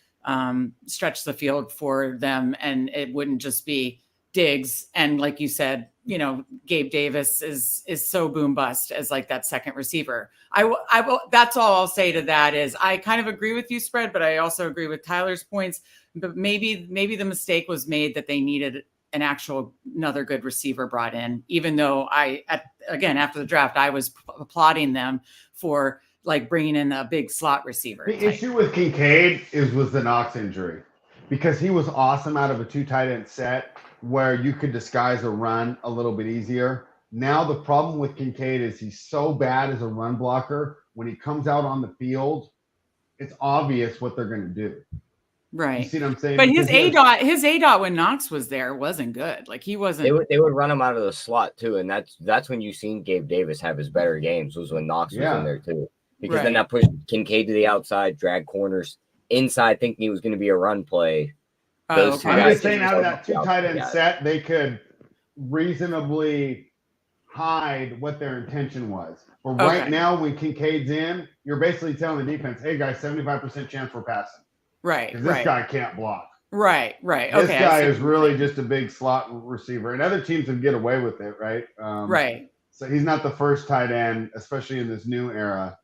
stretch the field for them. And it wouldn't just be Diggs. And like you said, Gabe Davis is so boom bust as like that second receiver. That's all I'll say to that is I kind of agree with you, Spread, but I also agree with Tyler's points. But maybe the mistake was made that they needed another good receiver brought in, even though after the draft, I was applauding them for like bringing in a big slot receiver. The issue with Kincaid was the Knox injury, because he was awesome out of a 2 tight end set where you could disguise a run a little bit easier. Now the problem with Kincaid is he's so bad as a run blocker. When he comes out on the field, it's obvious what they're going to do. Right. You see what I'm saying? But his ADOT when Knox was there wasn't good. Like he wasn't. They would run him out of the slot too, and that's when you seen Gabe Davis have his better games, was when Knox was in there too. Because then that pushed Kincaid to the outside, drag corners inside, thinking he was going to be a run play. I'm just saying, out of that 2 tight end set, they could reasonably hide what their intention was. But right now, when Kincaid's in, you're basically telling the defense, "Hey guys, 75% chance we're passing." Right. Because this guy can't block. Right. This guy is really just a big slot receiver, and other teams would get away with it, right? Right. So he's not the first tight end, especially in this new era.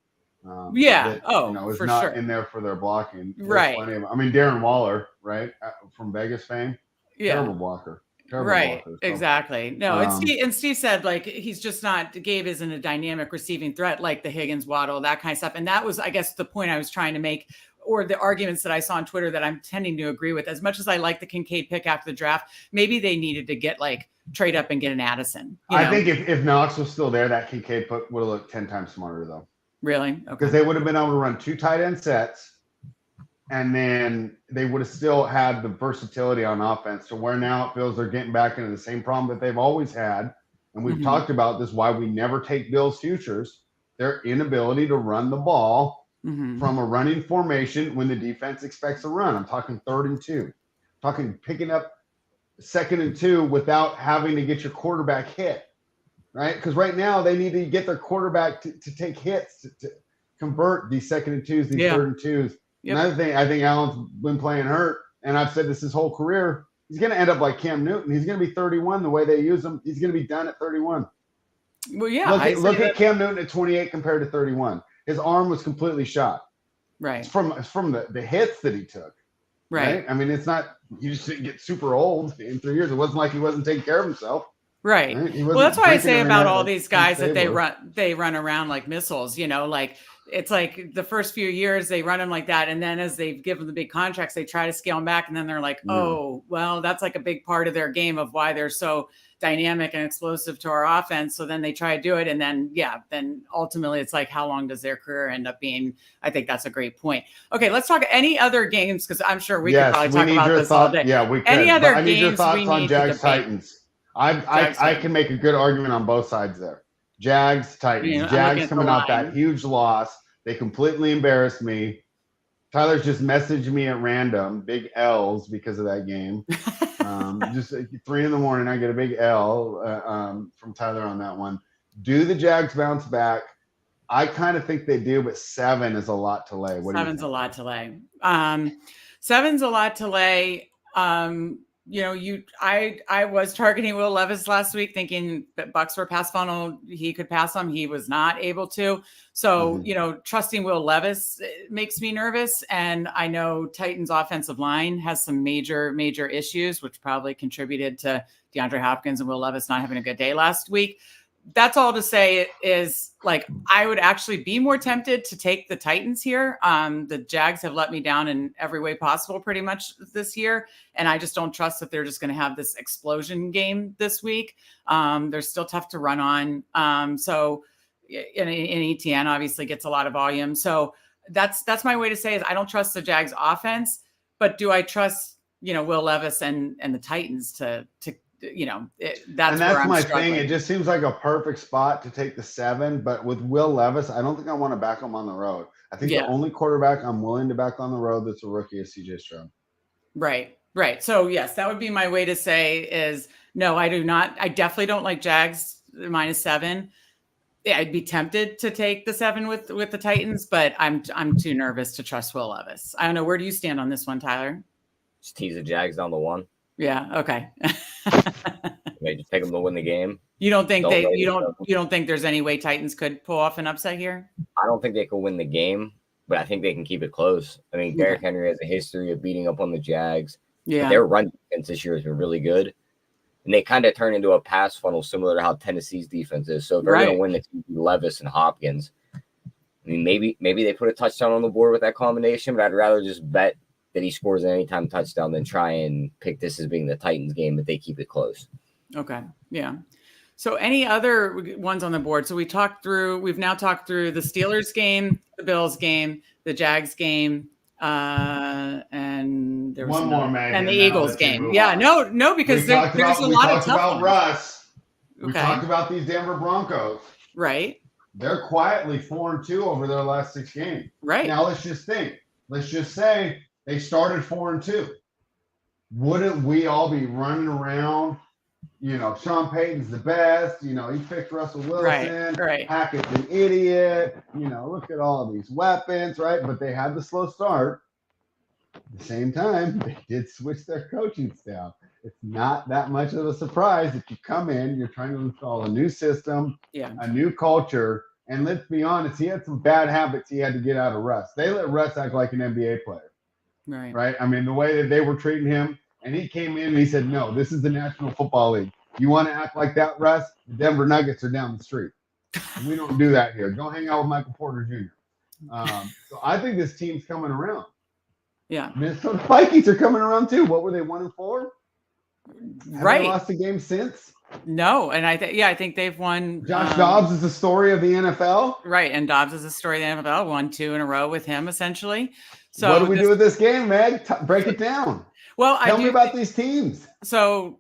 Is for not sure in there for their blocking. There's right. Darren Waller, right, from Vegas fame. Yeah. Terrible blocker. Right. Exactly. No, and Steve said like he's just not. Gabe isn't a dynamic receiving threat like the Higgins, Waddle, that kind of stuff. And that was, I guess, the point I was trying to make, or the arguments that I saw on Twitter that I'm tending to agree with. As much as I like the Kincaid pick after the draft, maybe they needed to get trade up and get an Addison. I think if Knox was still there, that Kincaid would have looked 10 times smarter though. Really? Okay. Because they would have been able to run 2 tight end sets, and then they would have still had the versatility on offense to where now it feels they're getting back into the same problem that they've always had. And we've talked about this, why we never take Bills futures, their inability to run the ball from a running formation when the defense expects a run. I'm talking 3rd and 2, talking picking up 2nd and 2 without having to get your quarterback hit. Right? Because right now they need to get their quarterback to take hits to convert these 2nd and 2s, these 3rd and 2s. Yep. Another thing, I think Allen's been playing hurt, and I've said this his whole career. He's going to end up like Cam Newton. He's going to be 31 the way they use him. He's going to be done at 31. Well, yeah. Look at Cam Newton at 28 compared to 31. His arm was completely shot. Right. It's from the hits that he took. Right. I mean, it's not – you just didn't get super old in 3 years. It wasn't like he wasn't taking care of himself. Right. Well, that's why I say about all these guys that they run around like missiles, like it's like the first few years they run them like that. And then as they give them the big contracts, they try to scale them back. And then they're like, oh, well, that's like a big part of their game of why they're so dynamic and explosive to our offense. So then they try to do it. And then, then ultimately it's like, how long does their career end up being? I think that's a great point. Okay. Let's talk any other games. Cause I'm sure we could probably talk about this all day. Yeah, we could. Any other I need your games thoughts on Jags Titans. I can make a good argument on both sides there. Jags, Titans. Jags coming off that huge loss. They completely embarrassed me. Tyler's just messaged me at random, big L's because of that game. Just 3 in the morning, I get a big L from Tyler on that one. Do the Jags bounce back? I kind of think they do, but 7 is a lot to lay. What do you think? 7's a lot to lay. 7's a lot to lay. I was targeting Will Levis last week, thinking that Bucks were pass funnel. He could pass them. He was not able to. So, trusting Will Levis makes me nervous. And I know Titans offensive line has some major, major issues, which probably contributed to DeAndre Hopkins and Will Levis not having a good day last week. That's all to say is, like, I would actually be more tempted to take the Titans here. The Jags have let me down in every way possible pretty much this year. And I just don't trust that they're just going to have this explosion game this week. They're still tough to run on. So in ETN obviously gets a lot of volume. So that's my way to say is I don't trust the Jags offense, but do I trust, Will Levis and the Titans to that's where I'm my struggling. thing. It just seems like a perfect spot to take the 7, but with Will Levis, I don't think I want to back him on the road. I think the only quarterback I'm willing to back on the road that's a rookie is CJ Stroud. Right. So yes, that would be my way to say is no, I do not. I definitely don't like Jags -7. Yeah, I'd be tempted to take the 7 with the Titans, but I'm too nervous to trust Will Levis. I don't know. Where do you stand on this one, Tyler? Just tease the Jags down the 1. Yeah. Okay. Maybe just take them to win the game. You don't think you don't think there's any way Titans could pull off an upset here? I don't think they could win the game, but I think they can keep it close. I mean, Derrick Henry has a history of beating up on the Jags. Yeah. Their run defense this year has been really good. And they kind of turn into a pass funnel similar to how Tennessee's defense is. So if they're going to win, it's Levis and Hopkins. I mean, maybe they put a touchdown on the board with that combination, but I'd rather just bet that he scores an anytime touchdown than try and pick this as being the Titans game if they keep it close. Okay. Yeah. So any other ones on the board? So we've now talked through the Steelers game, the Bills game, the Jags game, and there was one more, Megan, and the Eagles game. Yeah, no, because there's a lot of tough ones. Russ. Okay. We talked about these Denver Broncos. Right. They're quietly 4-2 over their last 6 games. Right. Now let's just think. Let's just say they started 4-2. Wouldn't we all be running around? Sean Payton's the best. He picked Russell Wilson. Right. Hackett's an idiot. Look at all these weapons, right? But they had the slow start. At the same time, they did switch their coaching staff. It's not that much of a surprise if you come in, you're trying to install a new system, a new culture. And let's be honest, he had some bad habits he had to get out of Russ. They let Russ act like an NBA player. Right. I mean, the way that they were treating him, and he came in and he said, no, this is the National Football League. You want to act like that, Russ? The Denver Nuggets are down the street. We don't do that here. Go hang out with Michael Porter Jr. So I think this team's coming around. Yeah. Minnesota Vikings are coming around too. What were they, 1-4? Right. Have they lost a game since? No, and I think they've won. Josh Dobbs is the story of the NFL. Right, and Dobbs is the story of the NFL. Won 2 in a row with him, essentially. So what do we do with this game, Meg? Break it down. Well, tell me about these teams. So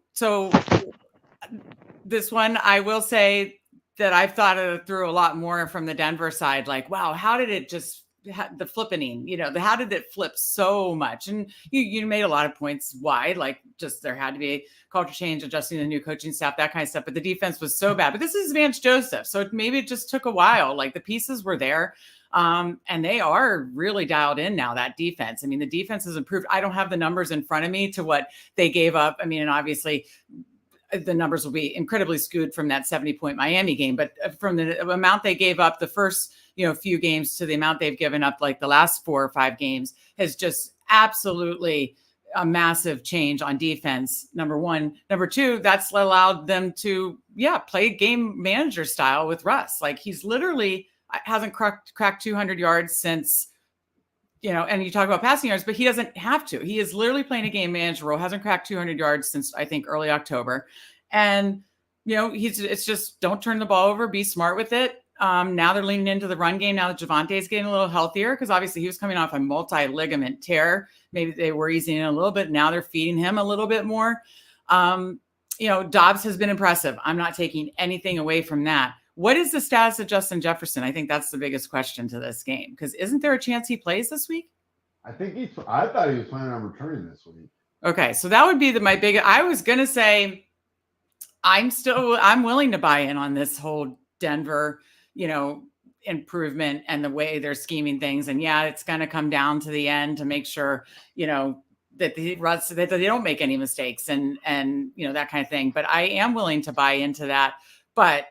this one, I will say that I've thought through a lot more from the Denver side. Like, wow, how did it just the flippening? How did it flip so much? And you made a lot of points why, like just there had to be a culture change, adjusting the new coaching staff, that kind of stuff. But the defense was so bad. But this is Vance Joseph, so maybe it just took a while. Like the pieces were there. And they are really dialed in now, that defense. I mean, the defense has improved. I don't have the numbers in front of me to what they gave up. I mean, and obviously the numbers will be incredibly skewed from that 70-point Miami game, but from the amount they gave up the first, few games to the amount they've given up, like the last 4 or 5 games, has just absolutely a massive change on defense. Number one. Number two, that's allowed them to, play game manager style with Russ. Like he's literally hasn't cracked 200 yards since, and you talk about passing yards, but he doesn't have to. He is literally playing a game manager role, hasn't cracked 200 yards since I think early October. And, it's just don't turn the ball over, be smart with it. Now they're leaning into the run game. Now that Javonte's getting a little healthier, because obviously he was coming off a multi-ligament tear. Maybe they were easing in a little bit. Now they're feeding him a little bit more. Dobbs has been impressive. I'm not taking anything away from that. What is the status of Justin Jefferson? I think that's the biggest question to this game, because isn't there a chance he plays this week? I thought he was planning on returning this week. Okay, so that would be my big. I was gonna say I'm willing to buy in on this whole Denver, improvement and the way they're scheming things. And yeah, it's going to come down to the end to make sure, that that they don't make any mistakes and that kind of thing. But I am willing to buy into that. But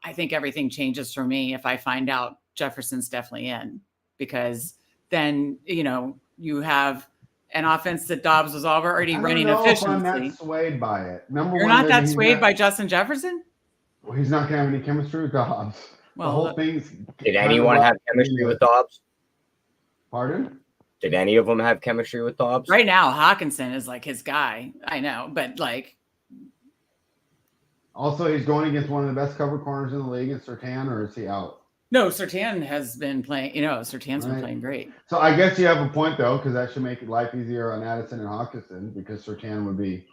I think everything changes for me if I find out Jefferson's definitely in, because then, you have an offense that Dobbs was already running efficiency. I'm not swayed by it. You're not that swayed by Justin Jefferson? Well, he's not going to have any chemistry with Dobbs. Well, the whole thing's. Did anyone have chemistry with Dobbs? Pardon? Did any of them have chemistry with Dobbs? Right now, Hawkinson is like his guy. I know, but like. Also, he's going against one of the best cover corners in the league in Surtain, or is he out? No, Surtain has been playing. Surtain's been playing great. So I guess you have a point though, because that should make life easier on Addison and Hawkinson, because Surtain would be,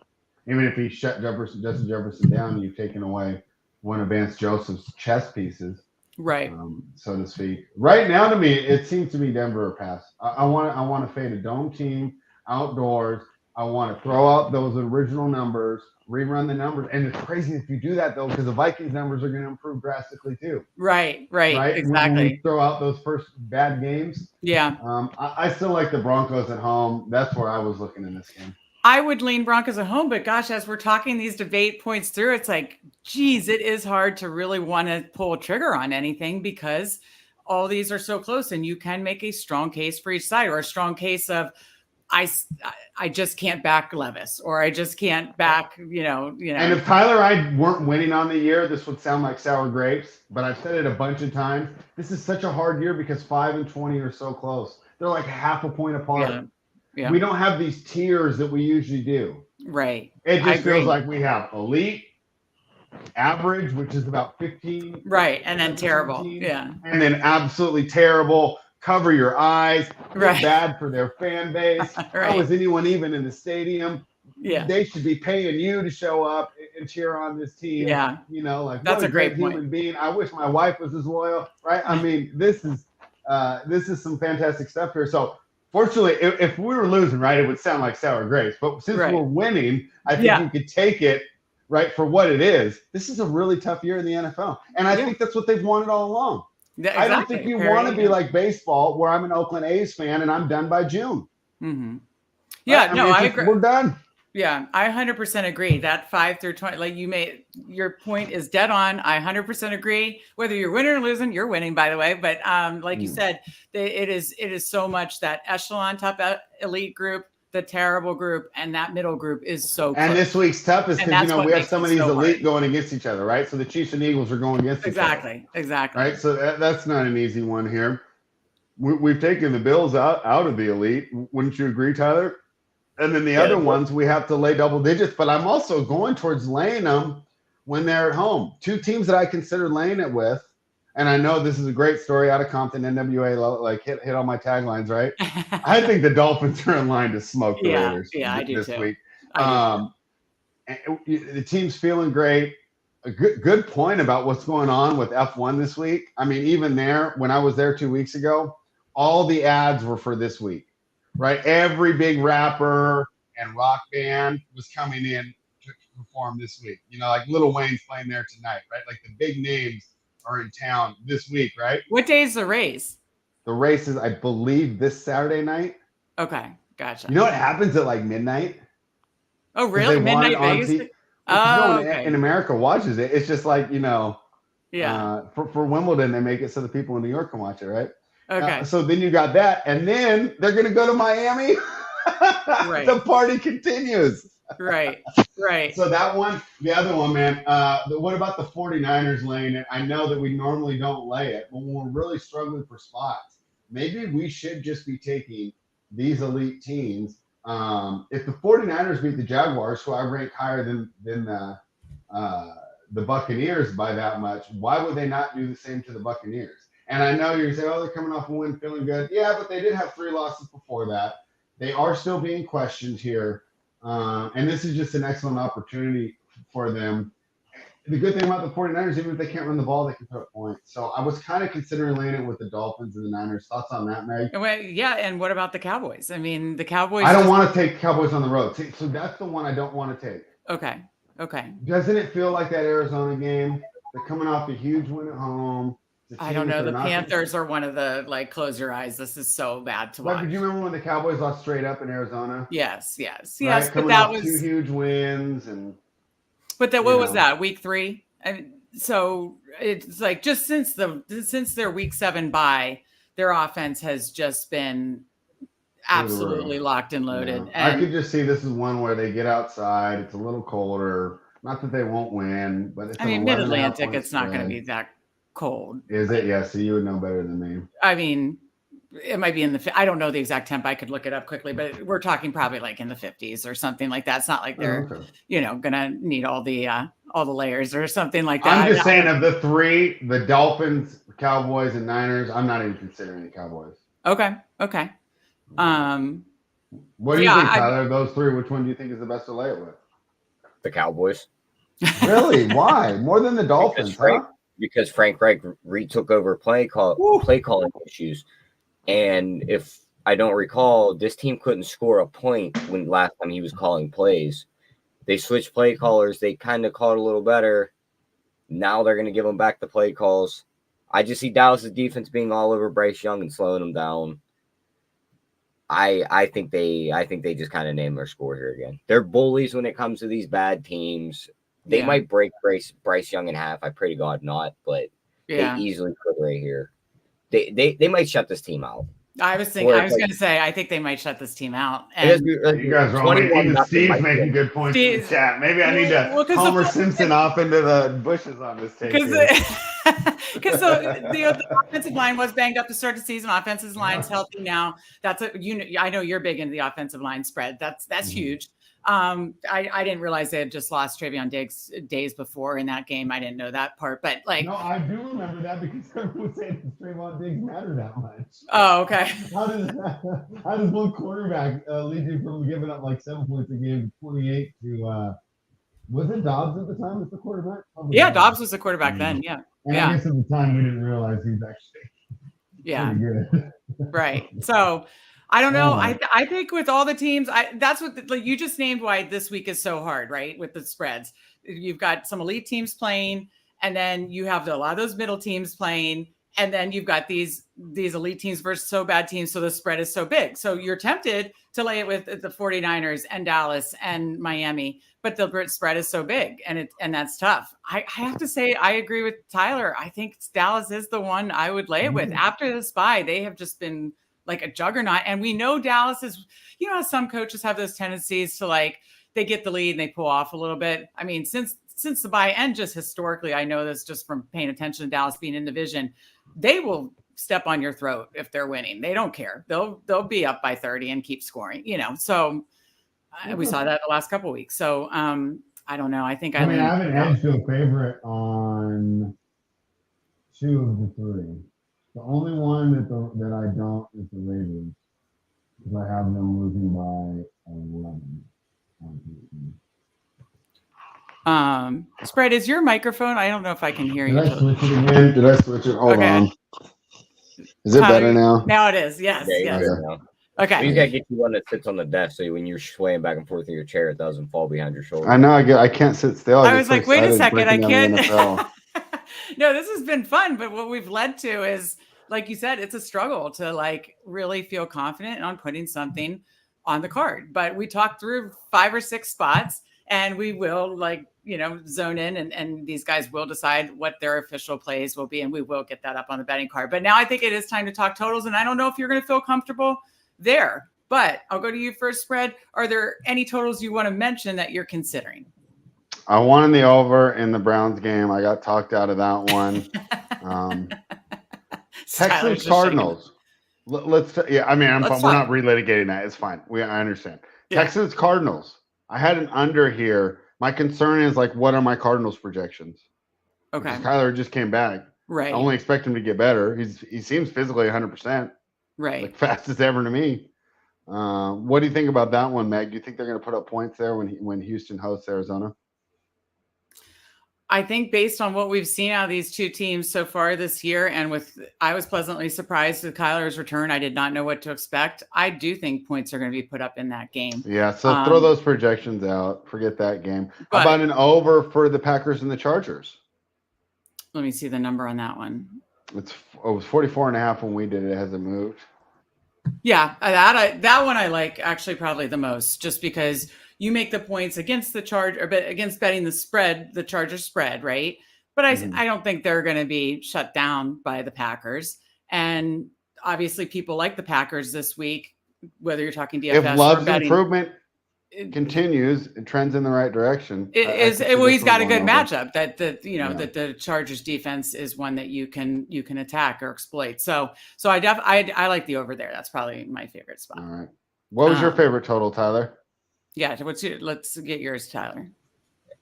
even if he shut Justin Jefferson down, you've taken away one of Vance Joseph's chess pieces, right? So to speak. Right now, to me, it seems to be Denver or pass. I want to fade a dome team outdoors. I want to throw out those original numbers, rerun the numbers. And it's crazy if you do that, though, because the Vikings numbers are going to improve drastically, too. Right, exactly. When we throw out those first bad games. Yeah. I still like the Broncos at home. That's where I was looking in this game. I would lean Broncos at home, but gosh, as we're talking these debate points through, it's like, geez, it is hard to really want to pull a trigger on anything because all these are so close, and you can make a strong case for each side, or a strong case of, I just can't back Levis, or I just can't back, And if Tyler and I weren't winning on the year, this would sound like sour grapes, but I've said it a bunch of times. This is such a hard year because 5 and 20 are so close. They're like half a point apart. Yeah. We don't have these tiers that we usually do. Right. It just feels like we have elite, average, which is about 15. Right. And then terrible. 15, yeah. And then absolutely terrible. Cover your eyes. Right. Bad for their fan base. Right. How is anyone even in the stadium? Yeah. They should be paying you to show up and cheer on this team. Yeah. That's a great point. Human being. I wish my wife was as loyal. Right. I mean, this is some fantastic stuff here. So fortunately, if we were losing, right, it would sound like sour grapes. But since we're winning, I think you could take it, right, for what it is. This is a really tough year in the NFL. And I think that's what they've wanted all along. Yeah, exactly. I don't think you want to be like baseball, where I'm an Oakland A's fan and I'm done by June. Mm-hmm. Yeah, right? I agree. We're done. Yeah, I 100% agree. That 5 through 20, like your point is dead on. I 100% agree. Whether you're winning or losing, you're winning, by the way. But like you said, it is so much that echelon top elite group, the terrible group, and that middle group is so close. And this week's toughest because we have some of these elite going against each other, right? So the Chiefs and Eagles are going against each other. Exactly. Right. So that's not an easy one here. We've taken the Bills out of the elite. Wouldn't you agree, Tyler? And then the other ones, we have to lay double digits. But I'm also going towards laying them when they're at home. Two teams that I consider laying it with. And I know this is a great story out of Compton, NWA, like hit all my taglines, right? I think the Dolphins are in line to smoke the Raiders this week. The team's feeling great. A good point about what's going on with F1 this week. I mean, even there, when I was there 2 weeks ago, all the ads were for this week. Right, every big rapper and rock band was coming in to perform this week. Like Lil Wayne's playing there tonight, right? Like the big names are in town this week, right? What day is the race? The race is, I believe, this Saturday night. Okay, gotcha. You know what happens at like midnight? Oh, really? Midnight Vegas? In America watches it. It's just like, for Wimbledon, they make it so the people in New York can watch it, right? Okay. So then you got that, and then they're going to go to Miami. Right. The party continues. Right. So that one, the other one, man, what about the 49ers laying it? I know that we normally don't lay it, but when we're really struggling for spots, maybe we should just be taking these elite teams. If the 49ers beat the Jaguars, who I rank higher than the Buccaneers by that much, why would they not do the same to the Buccaneers? And I know you're saying, they're coming off a win, feeling good. Yeah, but they did have 3 losses before that. They are still being questioned here. And this is just an excellent opportunity for them. the good thing about the 49ers, even if they can't run the ball, they can put up points. So I was kind of considering laying it with the Dolphins and the Niners. Thoughts on that, Meg? Yeah, and what about the Cowboys? I mean, the Cowboys. I don't want to take Cowboys on the road. So that's the one I don't want to take. Okay. Doesn't it feel like that Arizona game? They're coming off a huge win at home. I don't know. The Panthers are one of the close your eyes. This is so bad to watch. But do you remember when the Cowboys lost straight up in Arizona? Yes. Right? But that was 2 huge wins But what was that? Week 3? So it's like just since their week 7 bye, their offense has just been absolutely locked and loaded. Yeah. And I could just see this is one where they get outside. It's a little colder. Not that they won't win, but it's Mid-Atlantic, it's not going to be that cold. Is it? Yeah, so you would know better than me. I mean, it might be I don't know the exact temp. I could look it up quickly, but we're talking probably like in the 50s or something like that. It's not like they're, gonna need all the layers or something like that. I'm just saying of the 3, the Dolphins, Cowboys, and Niners, I'm not even considering the Cowboys. Okay. What do you think, Tyler? Of those 3, which one do you think is the best to lay it with? The Cowboys. Really? Why? More than the Dolphins, because Frank Reich retook over play calling issues. And if I don't recall, this team couldn't score a point when last time he was calling plays. They switched play callers. They kind of called a little better. Now they're going to give them back the play calls. I just see Dallas' defense being all over Bryce Young and slowing them down. I think they just kind of name their score here again. They're bullies when it comes to these bad teams. They might break Bryce Young in half. I pray to God not, but they easily could right here. They might shut this team out. I was going to say, I think they might shut this team out. And you guys are even Steve's making good points in the chat. Maybe I need to Homer Simpson off into the bushes on this take. Because the offensive line was banged up to start the season. Offensive line's healthy now. I know you're big into the offensive line spread. That's huge. I didn't realize they had just lost Travion Diggs days before in that game. I didn't know that part, but no, I do remember that because everyone said Travion Diggs mattered that much. Oh, okay. How does one quarterback lead you from giving up like 7 points a game, 28 to was it Dobbs at the time as the quarterback? Probably Dobbs was the quarterback then. Yeah. And I guess at the time we didn't realize he was actually pretty good. Right. So. I don't know. I think with all the teams, that's what you just named why this week is so hard, right? With the spreads, you've got some elite teams playing, and then you have a lot of those middle teams playing, and then you've got these elite teams versus so bad teams. So the spread is so big. So you're tempted to lay it with the 49ers and Dallas and Miami, but the spread is so big, and that's tough. I have to say, I agree with Tyler. I think Dallas is the one I would lay it with. After this bye, they have just been like a juggernaut. And we know Dallas is, how some coaches have those tendencies to they get the lead and they pull off a little bit. I mean, since the bye and just historically, I know this just from paying attention to Dallas being in division, they will step on your throat if they're winning. They don't care. They'll be up by 30 and keep scoring, so we saw that the last couple of weeks. So I don't know. I think I have an Edgefield favorite on 2 of the 3. The only one that I don't is the Ravens, because I have them losing by 11. Spread, is your microphone? I don't know if I can hear you. Did I switch it again? Did I switch it? Hold on. Is it better now? Now it is. Yes. Yeah, yes. Okay. You gotta get you one that sits on the desk, so when you're swaying back and forth in your chair, it doesn't fall behind your shoulder. I know. I can't sit still. I was like, wait a second, I can't. No, this has been fun, but what we've led to is, like you said, it's a struggle to really feel confident on putting something on the card. But we talked through 5 or 6 spots, and we will zone in, and these guys will decide what their official plays will be, and we will get that up on the betting card. But now I think it is time to talk totals, and I don't know if you're going to feel comfortable there, but I'll go to you first, Spread. Are there any totals you want to mention that you're considering? I wanted the over in the Browns game. I got talked out of that one. Texans Cardinals. Let's we're not relitigating that. It's fine. I understand. Yeah. Texans Cardinals. I had an under here. My concern is what are my Cardinals projections? Okay. Because Kyler just came back. Right. I only expect him to get better. He seems physically 100%. Right. Fastest ever to me. What do you think about that one, Meg? Do you think they're going to put up points there when Houston hosts Arizona? I think based on what we've seen out of these two teams so far this year, and I was pleasantly surprised with Kyler's return. I did not know what to expect. I do think points are going to be put up in that game. Yeah, so throw those projections out. Forget that game. How about an over for the Packers and the Chargers? Let me see the number on that one. It was 44.5 when we did it. It hasn't moved. Yeah, that one I like actually probably the most, just because you make the points against the against betting the spread, the Chargers spread, right? But I don't think they're going to be shut down by the Packers. And obviously people like the Packers this week, whether you're talking DFS if Love's or betting. Improvement continues and trends in the right direction. He's got a good matchup that the Chargers defense is one that you can attack or exploit. So I like the over there. That's probably my favorite spot. All right. What was your favorite total, Tyler? Yeah. Let's get yours, Tyler.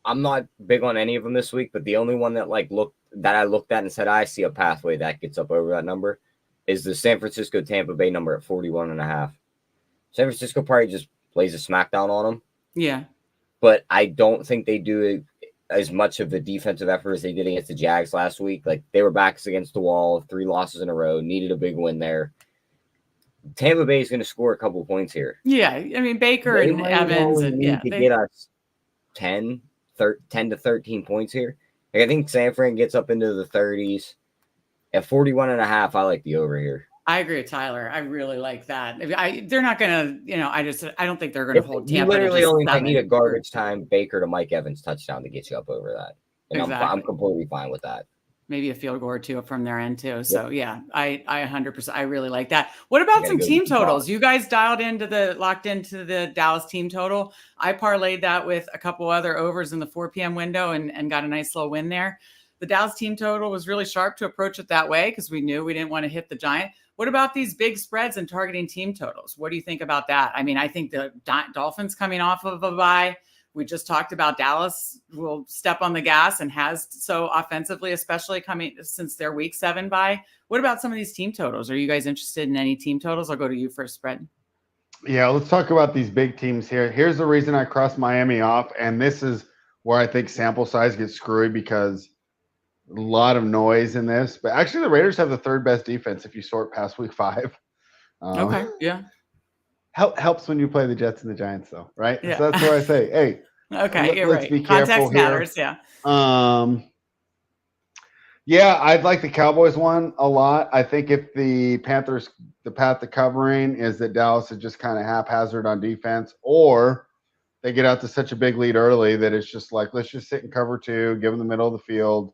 I'm not big on any of them this week, but the only one that I looked at and said, I see a pathway that gets up over that number is the San Francisco Tampa Bay number at 41.5. San Francisco probably just plays a smackdown on them. Yeah. But I don't think they do as much of the defensive effort as they did against the Jags last week. Like, they were backs against the wall, 3 losses in a row, needed a big win there. Tampa Bay is going to score a couple points here. Yeah. I mean, Baker and Evans. They get us 10 to 13 points here. Like, I think San Fran gets up into the 30s. At 41.5, I like the over here. I agree with Tyler. I really like that. They're not going to, I don't think they're going to hold Tampa. You literally only need a garbage time Baker to Mike Evans touchdown to get you up over that. And exactly. I'm completely fine with that. Maybe a field goal or two from their end too. So yeah, I 100%. I really like that. What about some team totals? You guys locked into the Dallas team total. I parlayed that with a couple other overs in the 4 p.m. window and got a nice little win there. The Dallas team total was really sharp to approach it that way because we knew we didn't want to hit the giant. What about these big spreads and targeting team totals? What do you think about that? I mean, I think the Dolphins coming off of a bye. We just talked about Dallas will step on the gas and has so offensively, especially coming since their week 7 bye. What about some of these team totals? Are you guys interested in any team totals? I'll go to you for a spread. Yeah, let's talk about these big teams here. Here's the reason I crossed Miami off, and this is where I think sample size gets screwy because a lot of noise in this. But actually, the Raiders have the 3rd best defense if you sort past week 5. Okay, yeah. Helps when you play the Jets and the Giants, though, right? Yeah. So that's where I say, hey. Okay, you're right. Be Context matters, yeah. Yeah, I'd like the Cowboys one a lot. I think if the Panthers, the path to covering is that Dallas is just kind of haphazard on defense, or they get out to such a big lead early that it's just like, let's just sit and cover 2, give them the middle of the field,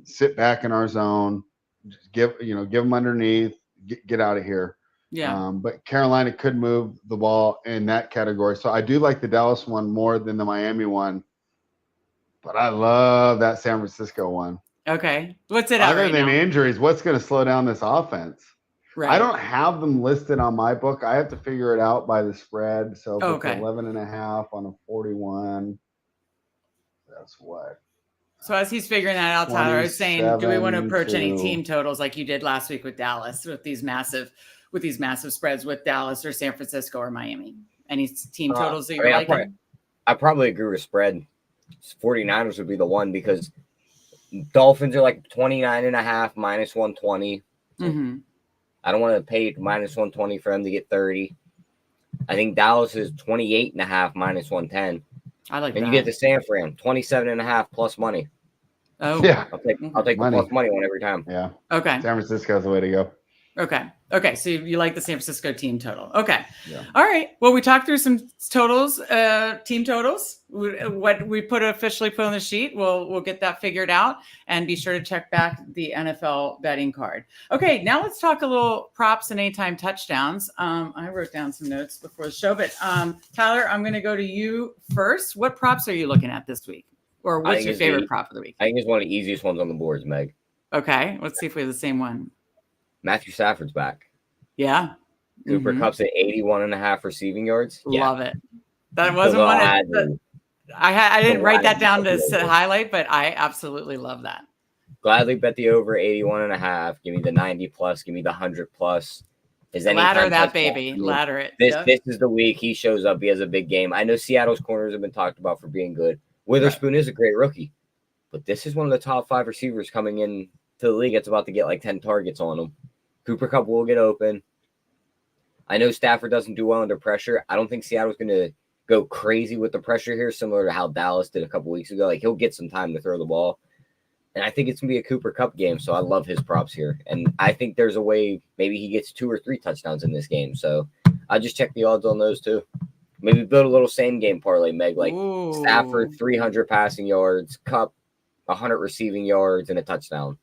sit back in our zone, just give them underneath, get out of here. Yeah. But Carolina could move the ball in that category. So I do like the Dallas one more than the Miami one. But I love that San Francisco one. Okay. What's it at Other right than now? injuries, what's going to slow down this offense? Right. I don't have them listed on my book. I have to figure it out by the spread. So if it's 11.5 on a 41, that's what? So as he's figuring that out, Tyler, I was saying, do we want to approach any team totals like you did last week with Dallas with these massive spreads with Dallas or San Francisco or Miami? Any team totals that you're liking? I probably agree with spread. 49ers would be the one because Dolphins are like 29.5 minus 120. Mm-hmm. I don't want to pay minus 120 for them to get 30. I think Dallas is 28.5 minus 110. I like that. And you get the San Fran 27.5 plus money. Oh yeah, I'll take the plus money one every time. Yeah. Okay. San Francisco's the way to go. Okay. So you like the San Francisco team total. Okay. Yeah. All right. Well, we talked through some totals, team totals. What we officially put on the sheet, we'll get that figured out, and be sure to check back the NFL betting card. Okay. Now let's talk a little props and anytime touchdowns. I wrote down some notes before the show, but Tyler, I'm going to go to you first. What props are you looking at this week, or what's your favorite prop of the week? I think it's one of the easiest ones on the boards, Meg. Okay. Let's see if we have the same one. Matthew Stafford's back. Yeah. Cooper Kupp's at 81.5 receiving yards. Love it. That wasn't one I didn't write that down to highlight, but I absolutely love that. Gladly bet the over 81.5. Give me the 90 plus. Give me the 100 plus. Ladder that baby. Ladder it. This is the week he shows up. He has a big game. I know Seattle's corners have been talked about for being good. Witherspoon is a great rookie. But this is one of the top 5 receivers coming in to the league. It's about to get like 10 targets on him. Cooper Kupp will get open. I know Stafford doesn't do well under pressure. I don't think Seattle's going to go crazy with the pressure here, similar to how Dallas did a couple weeks ago. Like, he'll get some time to throw the ball. And I think it's going to be a Cooper Kupp game, so I love his props here. And I think there's a way maybe he gets 2 or 3 touchdowns in this game. So I just check the odds on those too. Maybe build a little same game parlay, Meg, like Stafford, 300 passing yards, Kupp, 100 receiving yards, and a touchdown.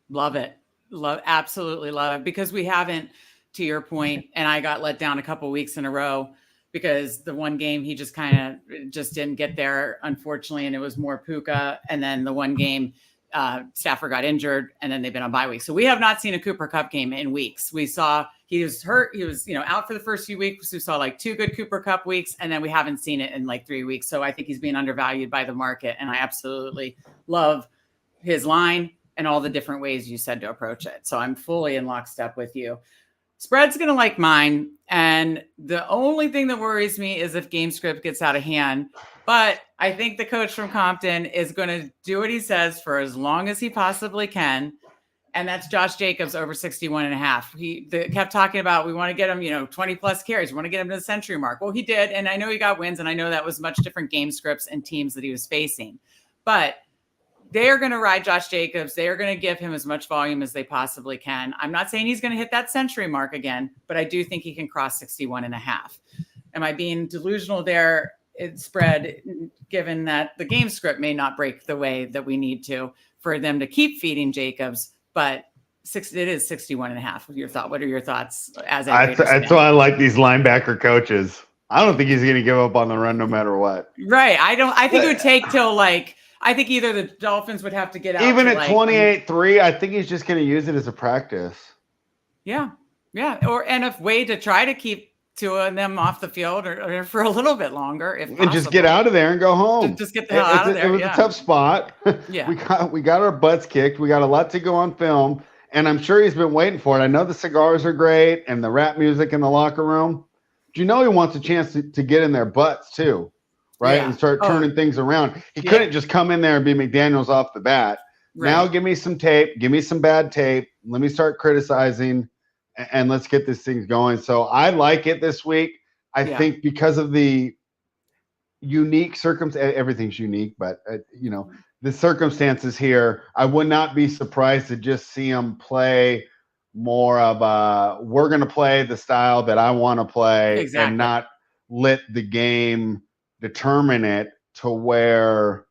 Love it. Absolutely love it. Because we haven't, to your point, and I got let down a couple weeks in a row because the one game he just kind of just didn't get there, unfortunately, and it was more Puka. And then the one game Stafford got injured, and then they've been on bye week. So we have not seen a Cooper Kupp game in weeks. We saw he was hurt. He was, out for the first few weeks. We saw like 2 good Cooper Kupp weeks, and then we haven't seen it in like 3 weeks. So I think he's being undervalued by the market, and I absolutely love his line and all the different ways you said to approach it. So I'm fully in lockstep with you. Spread's going to like mine. And the only thing that worries me is if game script gets out of hand. But I think the coach from Compton is going to do what he says for as long as he possibly can. And that's Josh Jacobs over 61.5. He kept talking about, we want to get him, 20 plus carries. We want to get him to the century mark. Well, he did. And I know he got wins. And I know that was much different game scripts and teams that he was facing. But they are going to ride Josh Jacobs. They are going to give him as much volume as they possibly can. I'm not saying he's going to hit that century mark again, but I do think he can cross 61.5. Am I being delusional there? It's spread, given that the game script may not break the way that we need to for them to keep feeding Jacobs, but it is 61.5. What are your thoughts? That's why I like these linebacker coaches. I don't think he's going to give up on the run no matter what. Right. I think it would take till I think either the Dolphins would have to get out. Even at 28-3, I think he's just going to use it as a practice. Yeah. Yeah. And a way to try to keep 2 of them off the field or for a little bit longer, if possible. And just get out of there and go home. Just get the hell out of there. It was a tough spot. Yeah. We got our butts kicked. We got a lot to go on film. And I'm sure he's been waiting for it. I know the cigars are great and the rap music in the locker room. Do you know he wants a chance to get in their butts too? Right. Yeah. And start turning things around. He couldn't just come in there and be McDaniels off the bat. Right. Now give me some tape. Give me some bad tape. Let me start criticizing and let's get this thing going. So I like it this week. I think because of the unique circumstances, everything's unique, but the circumstances here, I would not be surprised to just see him play more of we're going to play the style that I want to play and not let the game determine it to where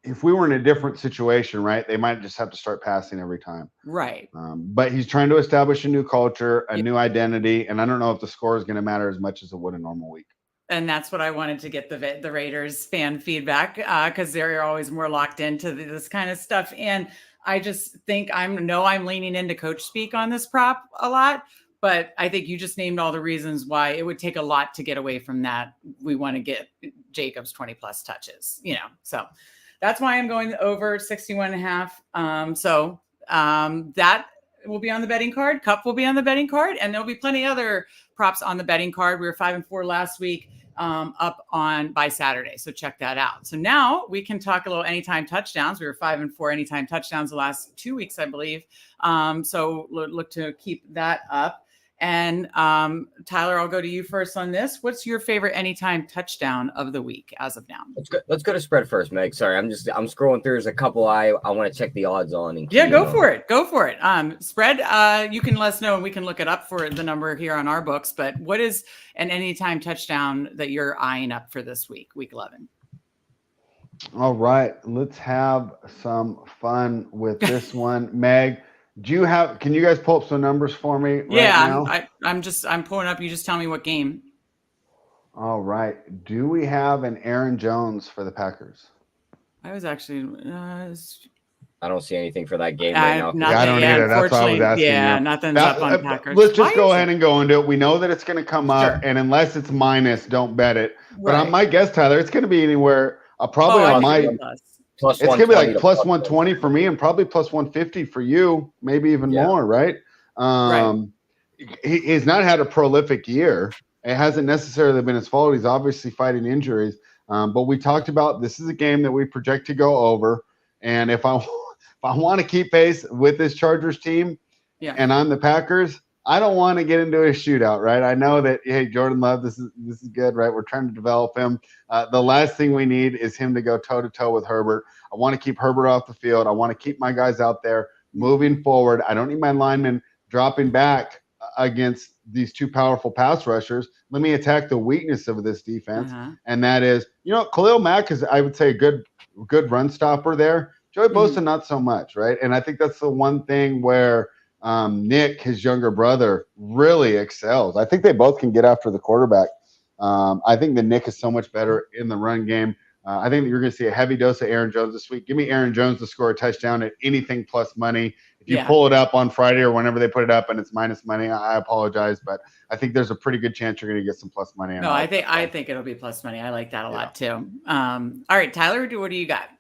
if we were in a different situation, right, they might just have to start passing every time. Right. But he's trying to establish a new culture, a new identity. And I don't know if the score is going to matter as much as it would a normal week. And that's what I wanted to get the Raiders fan feedback because they're always more locked into this kind of stuff. And I just think I'm leaning into coach speak on this prop a lot. But I think you just named all the reasons why it would take a lot to get away from that. We want to get Jacobs 20 plus touches, so that's why I'm going over 61.5. That will be on the betting card. Cup will be on the betting card, and there'll be plenty other props on the betting card. We were 5-4 last week, up on by Saturday. So check that out. So now we can talk a little anytime touchdowns. We were 5-4 anytime touchdowns the last 2 weeks, I believe. So look to keep that up. And Tyler, I'll go to you first on this. What's your favorite anytime touchdown of the week as of now? Let's go to spread first, Meg. Sorry, I'm scrolling through. There's a couple I want to check the odds on. And go for it. Spread. You can let us know and we can look it up for the number here on our books. But what is an anytime touchdown that you're eyeing up for this week, week 11? All right, let's have some fun with this one, Meg. Can you guys pull up some numbers for me right now? I'm pulling up. You just tell me what game. All right. Do we have an Aaron Jones for the Packers? I was actually, I don't see anything for that game right now. I don't either. That's why I was asking you. Nothing's up on Packers. Let's just go ahead and go into it. We know that it's going to come up, and unless it's minus, don't bet it. But on my guess, Tyler, it's going to be anywhere. Probably on my. It's going to be like plus 120 for me and probably plus 150 for you, maybe even more, right? He's not had a prolific year. It hasn't necessarily been his fault. He's obviously fighting injuries. But we talked about this is a game that we project to go over. And if I want to keep pace with this Chargers team, and I'm the Packers, I don't want to get into a shootout, right? I know that, hey, Jordan Love, this is good, right? We're trying to develop him. The last thing we need is him to go toe-to-toe with Herbert. I want to keep Herbert off the field. I want to keep my guys out there moving forward. I don't need my linemen dropping back against these two powerful pass rushers. Let me attack the weakness of this defense, and that is, Khalil Mack is, I would say, a good run stopper there. Joey Bosa, not so much, right? And I think that's the one thing where Nick, his younger brother, really excels. I think they both can get after the quarterback. I think that Nick is so much better in the run game. I think that you're going to see a heavy dose of Aaron Jones this week. Give me Aaron Jones to score a touchdown at anything plus money. If you pull it up on Friday or whenever they put it up and it's minus money, I apologize, but I think there's a pretty good chance you're going to get some plus money. No, I think it'll be plus money. I like that a lot too. All right, Tyler, what do you got?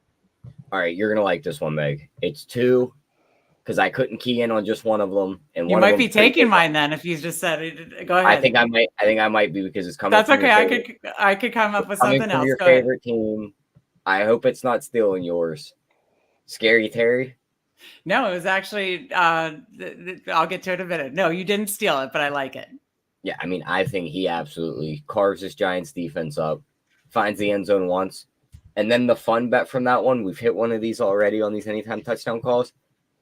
All right, you're going to like this one, Meg. It's 2. Because I couldn't key in on just one of them, and you might be taking mine then if you just said it. Go ahead. I think I might be because it's coming. That's okay. I could come up with something else. Your favorite team. I hope it's not stealing yours. Scary Terry. No, it was actually. I'll get to it in a minute. No, you didn't steal it, but I like it. Yeah, I mean, I think he absolutely carves this Giants defense up, finds the end zone once, and then the fun bet from that one. We've hit one of these already on these anytime touchdown calls.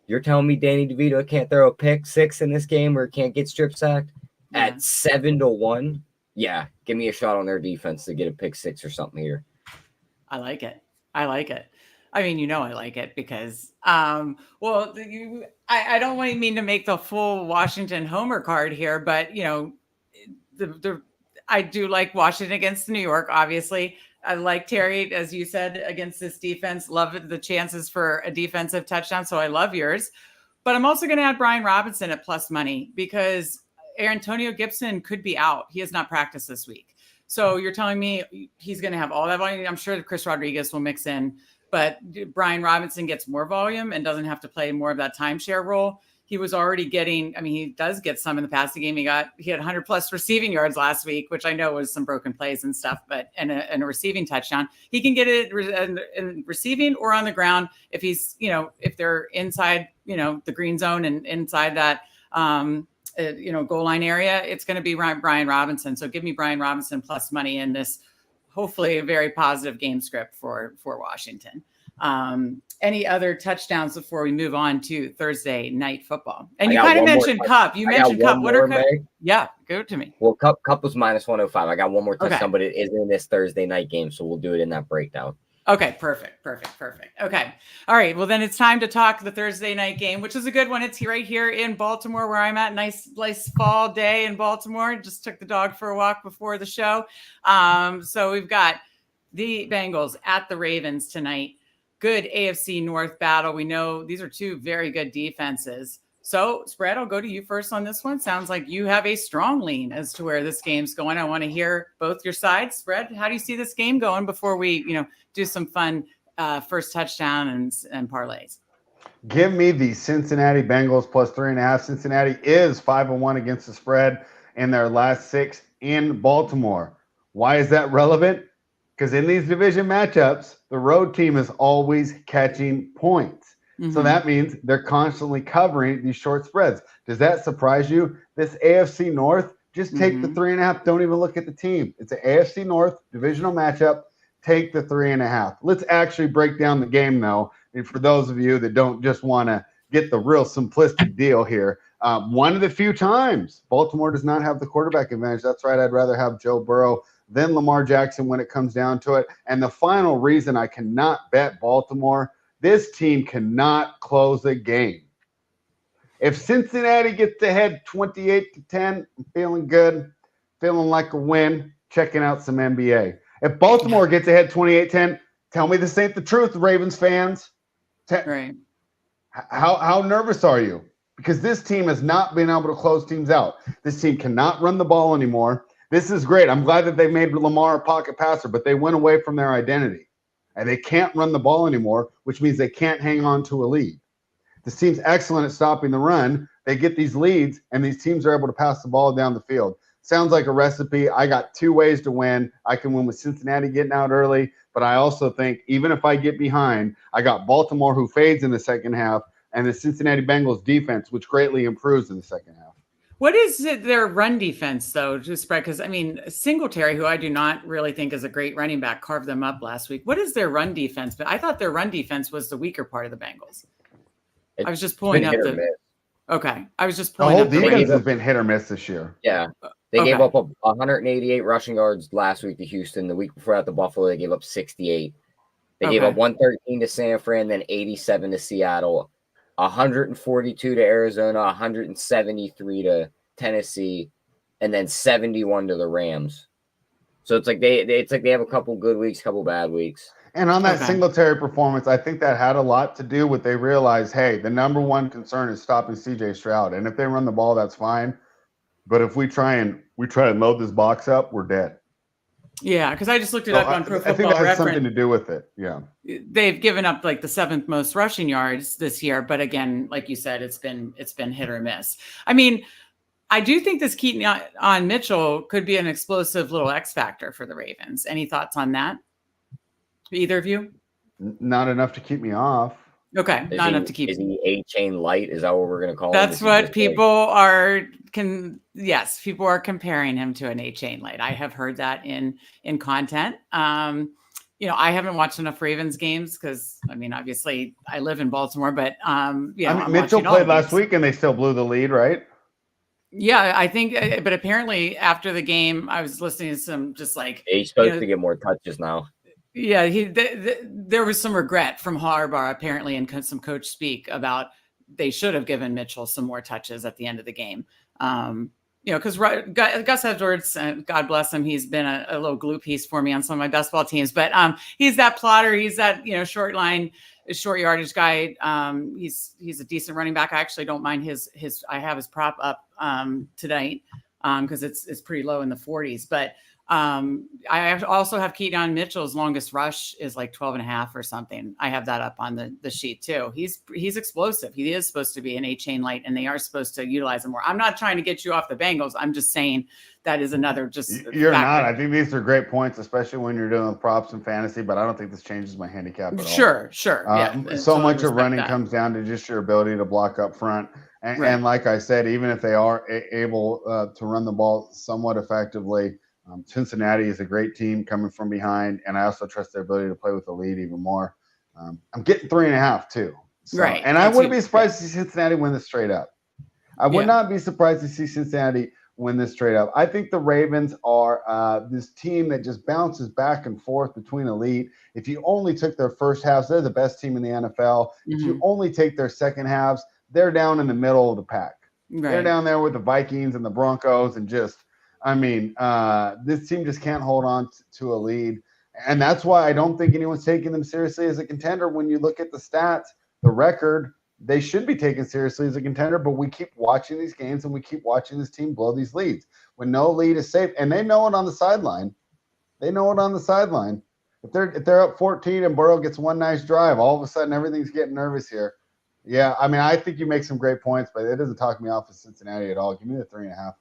You're telling me Danny DeVito can't throw a pick 6 in this game or can't get strip sacked at 7-1? Yeah, give me a shot on their defense to get a pick 6 or something here. I like it. I mean, I like it because, I don't mean to make the full Washington homer card here, but I do like Washington against New York, obviously. I like Terry, as you said, against this defense. Love the chances for a defensive touchdown. So I love yours. But I'm also going to add Brian Robinson at plus money because Antonio Gibson could be out. He has not practiced this week. So you're telling me he's going to have all that volume. I'm sure that Chris Rodriguez will mix in. But Brian Robinson gets more volume and doesn't have to play more of that timeshare role. He was already getting, he does get some in the passing game. He had 100 plus receiving yards last week, which I know was some broken plays and stuff, but and a receiving touchdown. He can get it in receiving or on the ground if he's, if they're inside, the green zone and inside that, goal line area. It's going to be Brian Robinson. So give me Brian Robinson plus money in this, hopefully a very positive game script for Washington. Any other touchdowns before we move on to Thursday night football? And you kind of mentioned Cup. You mentioned Cup. What are Cup? Yeah, go to me. Well, Cup was minus 105. I got one more touchdown, but it is in this Thursday night game, so we'll do it in that breakdown. Okay, perfect. Okay. All right. Well, then it's time to talk the Thursday night game, which is a good one. It's right here in Baltimore where I'm at. Nice fall day in Baltimore. Just took the dog for a walk before the show. So we've got the Bengals at the Ravens tonight. Good AFC North battle. We know these are two very good defenses. So, Spread, I'll go to you first on this one. Sounds like you have a strong lean as to where this game's going. I want to hear both your sides. Spread, how do you see this game going before we, do some fun first touchdown and parlays? Give me the Cincinnati Bengals plus 3.5. Cincinnati is 5-1 against the spread in their last 6 in Baltimore. Why is that relevant? Because in these division matchups, the road team is always catching points. Mm-hmm. So that means they're constantly covering these short spreads. Does that surprise you? This AFC North, just take the 3.5. Don't even look at the team. It's an AFC North divisional matchup. Take the 3.5. Let's actually break down the game, though. And for those of you that don't just want to get the real simplistic deal here, one of the few times Baltimore does not have the quarterback advantage. That's right. I'd rather have Joe Burrow than Lamar Jackson when it comes down to it. And the final reason I cannot bet Baltimore, this team cannot close the game. If Cincinnati gets ahead 28-10, I'm feeling good, feeling like a win, checking out some NBA. If Baltimore gets ahead 28-10, tell me this ain't the truth, Ravens fans. Right. How nervous are you? Because this team has not been able to close teams out. This team cannot run the ball anymore. This is great. I'm glad that they made Lamar a pocket passer, but they went away from their identity. And they can't run the ball anymore, which means they can't hang on to a lead. This team's excellent at stopping the run. They get these leads, and these teams are able to pass the ball down the field. sounds like a recipe. I got 2 ways to win. I can win with Cincinnati getting out early, but I also think even if I get behind, I got Baltimore who fades in the second half and the Cincinnati Bengals defense, which greatly improves in the second half. What is it, their run defense, though, to spread? Because, I mean, Singletary, who I do not really think is a great running back, carved them up last week. What is their run defense? But I thought their run defense was the weaker part of the Bengals. I was just pulling up the – okay. I was just pulling up the defense has been hit or miss this year. Yeah. They gave up 188 rushing yards last week to Houston. The week before at the Buffalo, they gave up 68. They gave up 113 to San Fran, then 87 to Seattle, 142 to Arizona, 173 to Tennessee, and then 71 to the Rams. So it's like they have a couple good weeks, couple bad weeks. And on that Singletary performance, I think that had a lot to do with they realized, hey, the number one concern is stopping CJ Stroud. And if they run the ball, that's fine. But if we try and load this box up, we're dead. Yeah, because I just looked it up on Pro Football I think that has Reference. something to do with it. Yeah, they've given up like the 7th most rushing yards this year, but again, like you said, it's been hit or miss. I mean, I do think this Keaton on Mitchell could be an explosive little X factor for the Ravens. Any thoughts on that? Either of you? Not enough to keep me off. Okay, not enough to keep. Is he A-chain light? Is that what we're going to call him? That's what people are. Yes, people are comparing him to an A-chain light. I have heard that in content. I haven't watched enough Ravens games because, I mean, obviously I live in Baltimore, but Mitchell played last week and they still blew the lead, right? Yeah, I think, but apparently after the game, I was listening to some just like he's supposed to get more touches now. Yeah, there was some regret from Harbaugh apparently in some coach speak about they should have given Mitchell some more touches at the end of the game. Because Gus Edwards, God bless him, he's been a little glue piece for me on some of my best ball teams. But he's that plotter, he's that short yardage guy. He's a decent running back. I actually don't mind his. I have his prop up tonight because it's pretty low in the 40s, but. I also have Keaton Mitchell's longest rush is like 12.5 or something. I have that up on the sheet too. He's explosive. He is supposed to be an A-chain light and they are supposed to utilize him more. I'm not trying to get you off the Bengals. I'm just saying that is another You're not. I think these are great points, especially when you're doing props and fantasy, but I don't think this changes my handicap at all. Sure. Yeah. So much of running comes down to just your ability to block up front. And like I said, even if they are able to run the ball somewhat effectively, Cincinnati is a great team coming from behind, and I also trust their ability to play with the lead even more. I'm getting 3.5 too. So, right. And I wouldn't be surprised to see Cincinnati win this straight up. I would not be surprised to see Cincinnati win this straight up. I think the Ravens are this team that just bounces back and forth between elite. If you only took their first halves, they're the best team in the NFL. Mm-hmm. If you only take their second halves, they're down in the middle of the pack. Right. They're down there with the Vikings and the Broncos and just – this team just can't hold on to a lead. And that's why I don't think anyone's taking them seriously as a contender. When you look at the stats, the record, they should be taken seriously as a contender, but we keep watching these games and we keep watching this team blow these leads. When no lead is safe, and they know it on the sideline. If they're up 14 and Burrow gets one nice drive, all of a sudden everything's getting nervous here. Yeah, I think you make some great points, but it doesn't talk me off of Cincinnati at all. Give me the 3.5.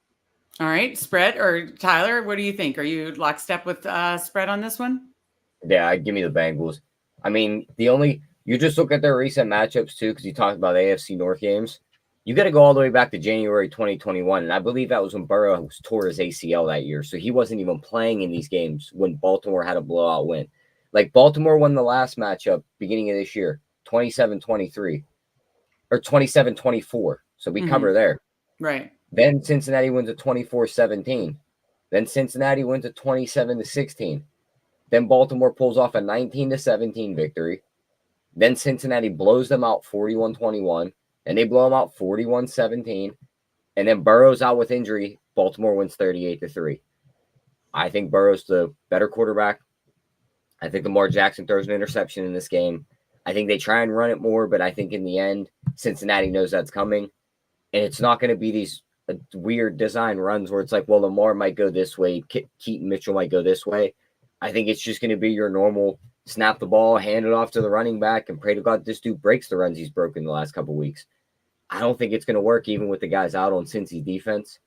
All right, spread, or Tyler, what do you think? Are you lockstep with spread on this one? Yeah, give me the Bengals. I mean, you just look at their recent matchups too, because you talked about AFC North games. You got to go all the way back to January 2021, and I believe that was when Burrow tore his ACL that year, so he wasn't even playing in these games when Baltimore had a blowout win. Like Baltimore won the last matchup beginning of this year, 27-23, or 27-24. So we cover there. Right. Then Cincinnati wins at 24-17. Then Cincinnati wins at 27-16. Then Baltimore pulls off a 19-17 victory. Then Cincinnati blows them out 41-21. And they blow them out 41-17. And then Burrow's out with injury. Baltimore wins 38-3. I think Burrow's the better quarterback. I think Lamar Jackson throws an interception in this game. I think they try and run it more, but I think in the end, Cincinnati knows that's coming. And it's not going to be these weird design runs where it's like, well, Lamar might go this way, Keaton Mitchell might go this way. I think it's just going to be your normal snap the ball, hand it off to the running back, and pray to God this dude breaks the runs he's broken the last couple of weeks. I don't think it's going to work even with the guys out on Cincy's defense.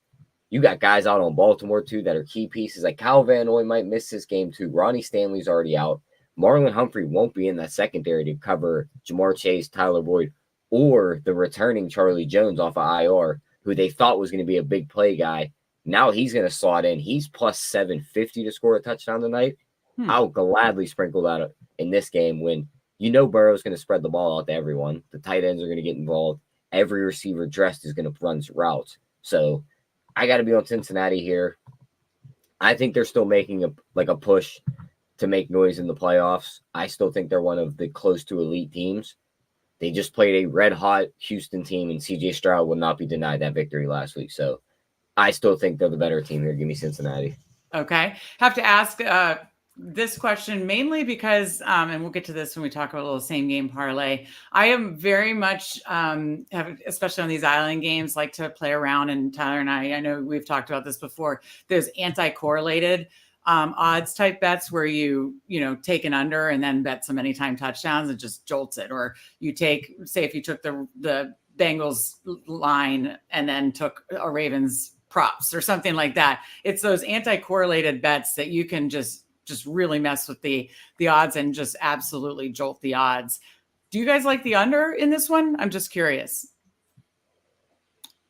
You got guys out on Baltimore, too, that are key pieces. Like Kyle Van Noy might miss this game, too. Ronnie Stanley's already out. Marlon Humphrey won't be in that secondary to cover Jamar Chase, Tyler Boyd, or the returning Charlie Jones off of IR, who they thought was going to be a big play guy. Now he's going to slot in. He's plus 750 to score a touchdown tonight. I'll gladly sprinkle that in this game when you know Burrow's going to spread the ball out to everyone. The tight ends are going to get involved. Every receiver dressed is going to run routes. So I got to be on Cincinnati here. I think they're still making a push to make noise in the playoffs. I still think they're one of the close to elite teams. They just played a red-hot Houston team, and C.J. Stroud will not be denied that victory last week. So I still think they're the better team here. Give me Cincinnati. Okay. Have to ask this question mainly because, and we'll get to this when we talk about a little same game parlay. I am very much, especially on these island games, like to play around. And Tyler and I know we've talked about this before. There's anti-correlated odds type bets where you take an under and then bet some anytime touchdowns and just jolts it. Or you take, say, if you took the Bengals line and then took a Ravens props or something like that. It's those anti-correlated bets that you can just really mess with the odds and just absolutely jolt the odds. Do you guys like the under in this one? I'm just curious.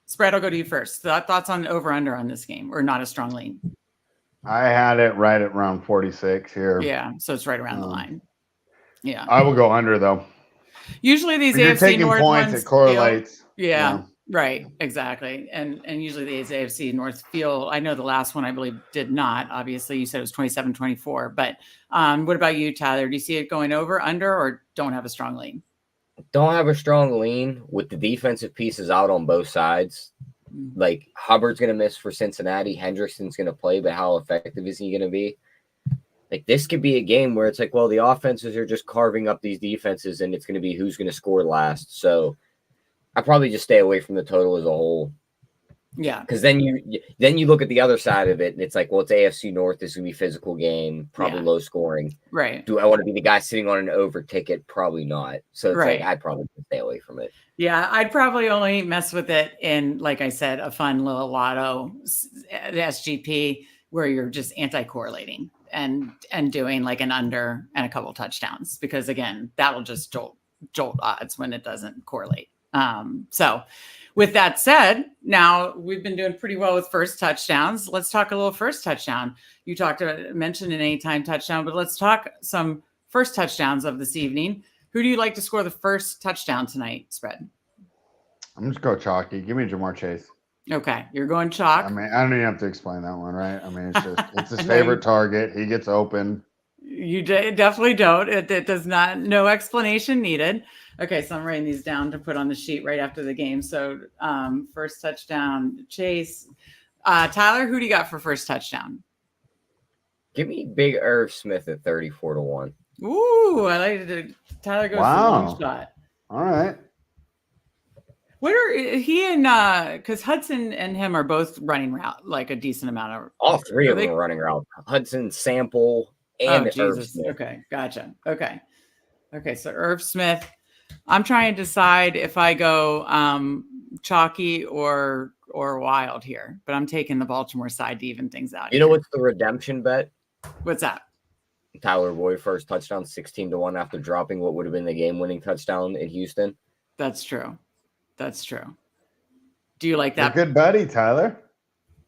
Spread, I'll go to you first. Thoughts on over under on this game, or not a strong lean? I had it right at around 46 here. Yeah, so it's right around the line. Yeah, I will go under though. Usually these You're AFC taking North points, ones, it correlates. Yeah. Right, exactly. And usually the AFC North feel, I know the last one I believe did not. Obviously, you said it was 27-24. But what about you, Tyler? Do you see it going over, under, or don't have a strong lean? Don't have a strong lean with the defensive pieces out on both sides. Like Hubbard's going to miss for Cincinnati. Hendrickson's going to play, but how effective is he going to be? Like this could be a game where it's like, well, the offenses are just carving up these defenses, and it's going to be who's going to score last. So I probably just stay away from the total as a whole. Yeah. Because then you look at the other side of it, and it's like, well, it's AFC North. This is going to be a physical game, probably low scoring. Right. Do I want to be the guy sitting on an over ticket? Probably not. So it's like I'd probably stay away from it. Yeah, I'd probably only mess with it in, like I said, a fun little lotto, the SGP, where you're just anti-correlating and doing like an under and a couple touchdowns, because again, that'll just jolt odds when it doesn't correlate. So with that said, now we've been doing pretty well with first touchdowns. Let's talk a little first touchdown. You mentioned an anytime touchdown, but let's talk some first touchdowns of this evening. Who do you like to score the first touchdown tonight, Spread? I'm just go chalky. Give me Jamar Chase. Okay, you're going chalk. I mean, I don't even have to explain that one, right? I mean, it's his favorite target. He gets open. You definitely don't. It does not. No explanation needed. Okay, so I'm writing these down to put on the sheet right after the game. So first touchdown, Chase. Tyler, who do you got for first touchdown? Give me Big Irv Smith at 34-1. Ooh, I like it. Tyler goes for the long shot. All right. What are he and because Hudson and him are both running route, like a decent amount of. All three of them are running route. Hudson, Sample, and Irv Smith. Okay, gotcha. Okay, so Irv Smith. I'm trying to decide if I go chalky or wild here, but I'm taking the Baltimore side to even things out. You know what's the redemption bet? What's that? Tyler Boyd first touchdown, 16-1 after dropping what would have been the game-winning touchdown in Houston. That's true. Do you like that? You're a good buddy, Tyler.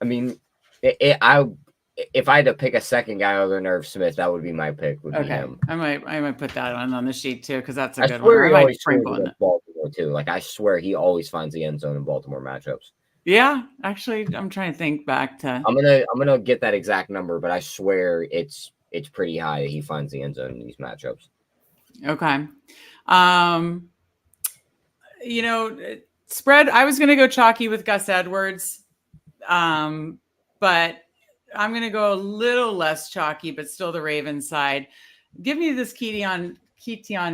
I mean, if I had to pick a second guy other than Irv Smith, that would be my pick. Would be him. I might put that on the sheet too, because that's a good one. I might sprinkle in Baltimore too. Like I swear, he always finds the end zone in Baltimore matchups. Yeah, actually, I'm trying to think back to. I'm gonna get that exact number, but I swear it's pretty high that he finds the end zone in these matchups. Okay. Spread, I was going to go chalky with Gus Edwards, but I'm going to go a little less chalky, but still the Ravens side. Give me this Keaton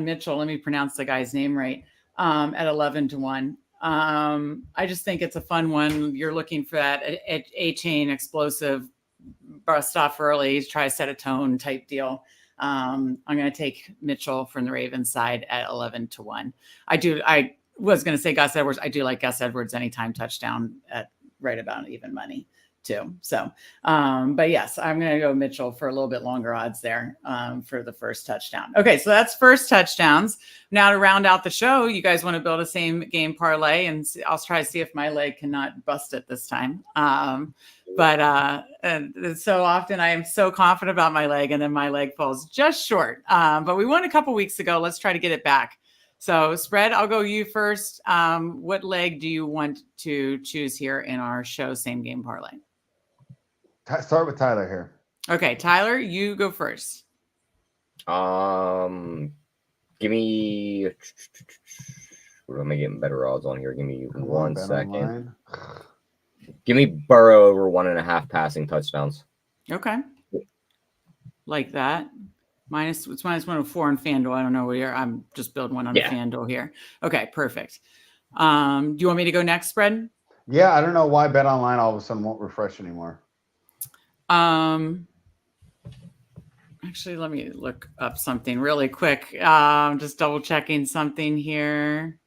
Mitchell. Let me pronounce the guy's name right. At 11-1. I just think it's a fun one. You're looking for that A-chain explosive bust off early, try to set a tone type deal. I'm going to take Mitchell from the Ravens side at 11-1. I was going to say Gus Edwards. I do like Gus Edwards anytime touchdown at right about even money. too. So, but yes, I'm going to go Mitchell for a little bit longer odds there for the first touchdown. Okay, so that's first touchdowns. Now to round out the show, you guys want to build a same game parlay, and I'll try to see if my leg cannot bust it this time. But so often I am so confident about my leg, and then my leg falls just short. But we won a couple weeks ago. Let's try to get it back. So spread, I'll go you first. What leg do you want to choose here in our show same game parlay? Start with Tyler here. Okay, Tyler, you go first. Give me. What am I getting better odds on here? Give me 1 second. Give me Burrow over 1.5 passing touchdowns. Okay, like that. It's -104 on FanDuel. I don't know where you're. I'm just building one on FanDuel here. Okay, perfect. Do you want me to go next, spread? Yeah, I don't know why Bet Online all of a sudden won't refresh anymore. Actually, let me look up something really quick. Just double checking something here.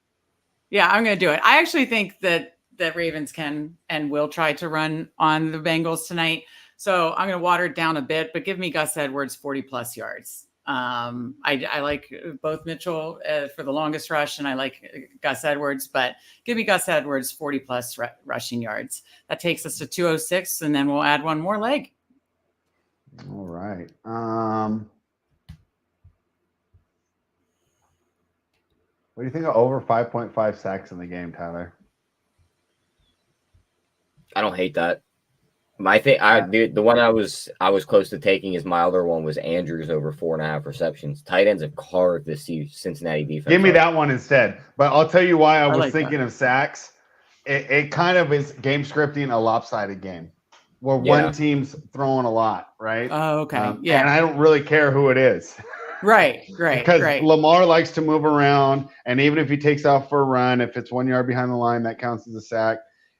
Yeah, I'm going to do it. I actually think that Ravens can and will try to run on the Bengals tonight. So I'm going to water it down a bit, but give me Gus Edwards 40+ yards. I like both Mitchell for the longest rush, and I like Gus Edwards, but give me Gus Edwards 40+ rushing yards. That takes us to 206, and then we'll add one more leg. All right. What do you think of over 5.5 sacks in the game, Tyler? I don't hate that. The one I was close to taking is my other one was Andrews over 4.5 receptions. Tight ends have carved this Cincinnati defense. Give me that one instead. But I'll tell you why I was like thinking of sacks. It kind of is game scripting a lopsided game where one team's throwing a lot, right? Oh, okay. And I don't really care who it is. Right. Because Lamar likes to move around, and even if he takes off for a run, if it's 1 yard behind the line, that counts as a sack.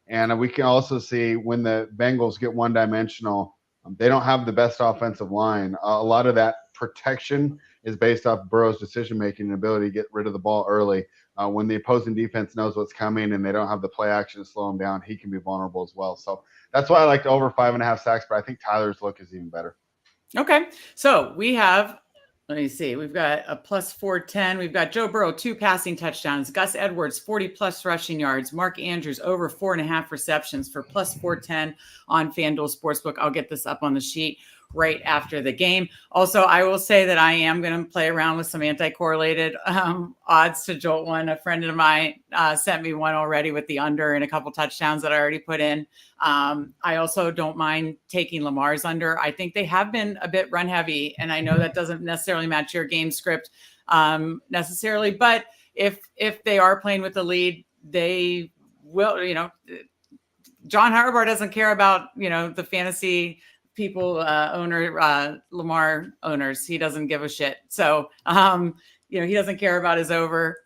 And we can also see when the Bengals get one-dimensional, they don't have the best offensive line. A lot of that protection is based off Burrow's decision-making and ability to get rid of the ball early. When the opposing defense knows what's coming and they don't have the play action to slow him down, he can be vulnerable as well. So that's why I like over 5.5 sacks, but I think Tyler's look is even better. Okay. So we have, let me see, we've got a +410. We've got Joe Burrow, 2 passing touchdowns. Gus Edwards, 40+ rushing yards. Mark Andrews, over 4.5 receptions for +410 on FanDuel Sportsbook. I'll get this up on the sheet right after the game. Also, I will say that I am going to play around with some anti-correlated odds to jolt one. A friend of mine sent me one already with the under and a couple touchdowns that I already put in. I also don't mind taking Lamar's under. I think they have been a bit run heavy, and I know that doesn't necessarily match your game script necessarily, but if they are playing with the lead, they will, John Harbaugh doesn't care about, the fantasy people, Lamar owners. He doesn't give a shit. So, he doesn't care about his over.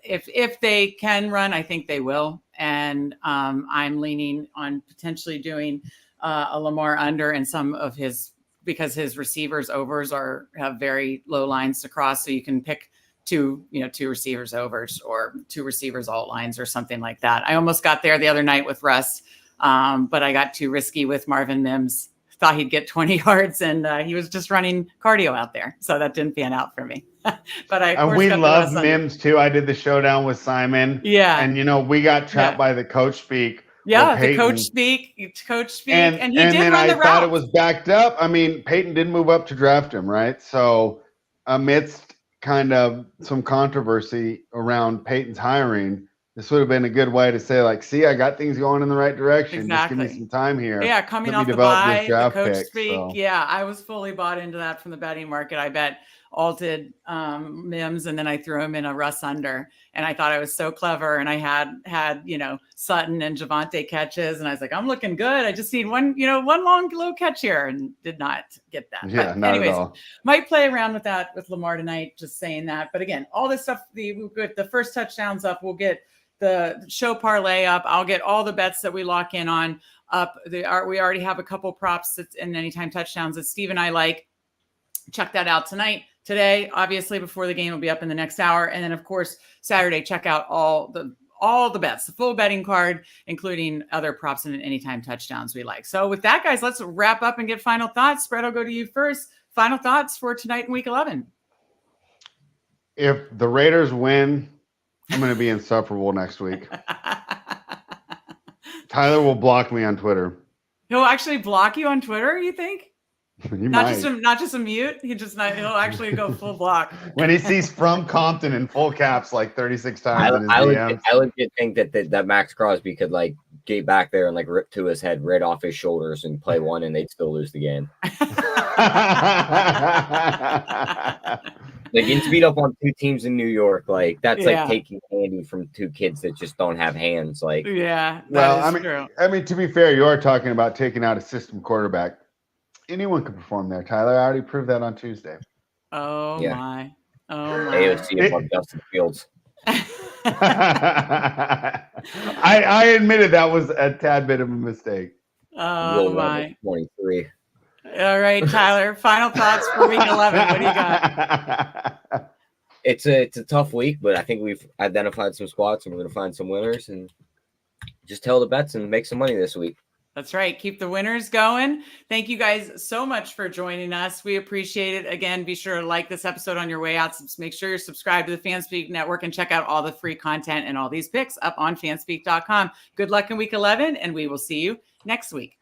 If they can run, I think they will. And I'm leaning on potentially doing a Lamar under and some of because his receivers overs have very low lines to cross. So you can pick two receivers overs or 2 receivers alt lines or something like that. I almost got there the other night with Russ. But I got too risky with Marvin Mims. Thought he'd get 20 yards, and he was just running cardio out there. So that didn't pan out for me. But we love Mims too. I did the showdown with Simon. Yeah. And we got trapped by the coach speak. Yeah, the coach speak. And he did then run the I thought route. it was backed up. I mean, Peyton did move up to draft him, right? So amidst kind of some controversy around Peyton's hiring, this would have been a good way to say, see, I got things going in the right direction. Exactly. Just give me some time here. Yeah, coming off the bye, the coach speak. So. Yeah, I was fully bought into that from the betting market. I bet alted Mims, and then I threw him in a Russ under. And I thought I was so clever. And I had Sutton and Javonte catches. And I was like, I'm looking good. I just need one long low catch here, and did not get that. Yeah, but not anyways, at all. Might play around with that with Lamar tonight, just saying that. But again, all this stuff, the first touchdowns up, we'll get the show parlay up. I'll get all the bets that we lock in on up. We already have a couple props and anytime touchdowns that Steve and I like. Check that out today. Obviously, before the game will be up in the next hour. And then, of course, Saturday, check out all all the bets, the full betting card, including other props and anytime touchdowns we like. So with that, guys, let's wrap up and get final thoughts. Spread, I'll go to you first. Final thoughts for tonight in week 11. If the Raiders win, I'm going to be insufferable next week. Tyler will block me on Twitter. He'll actually block you on Twitter, you think? You Not might. just a mute. He'll actually go full block. When he sees "from Compton" in full caps like 36 times in his I DMs. legit think that Max Crosby could like get back there and like rip to his head right off his shoulders and play one, and they'd still lose the game. Like getting beat up on two teams in New York, like that's like taking candy from two kids that just don't have hands. Like, yeah. Well, True. I mean, to be fair, you are talking about taking out a system quarterback. Anyone can perform there, Tyler. I already proved that on Tuesday. Oh Yeah. my. Oh my. AOC above Justin Fields. I admitted that was a tad bit of a mistake. Oh my. 23. All right, Tyler. Final thoughts for week 11. What do you got? It's a tough week, but I think we've identified some spots and we're gonna find some winners and just tell the bets and make some money this week. That's right. Keep the winners going. Thank you guys so much for joining us. We appreciate it. Again, be sure to like this episode on your way out. Make sure you're subscribed to the Fanspeak Network and check out all the free content and all these picks up on fanspeak.com. Good luck in week 11, and we will see you next week.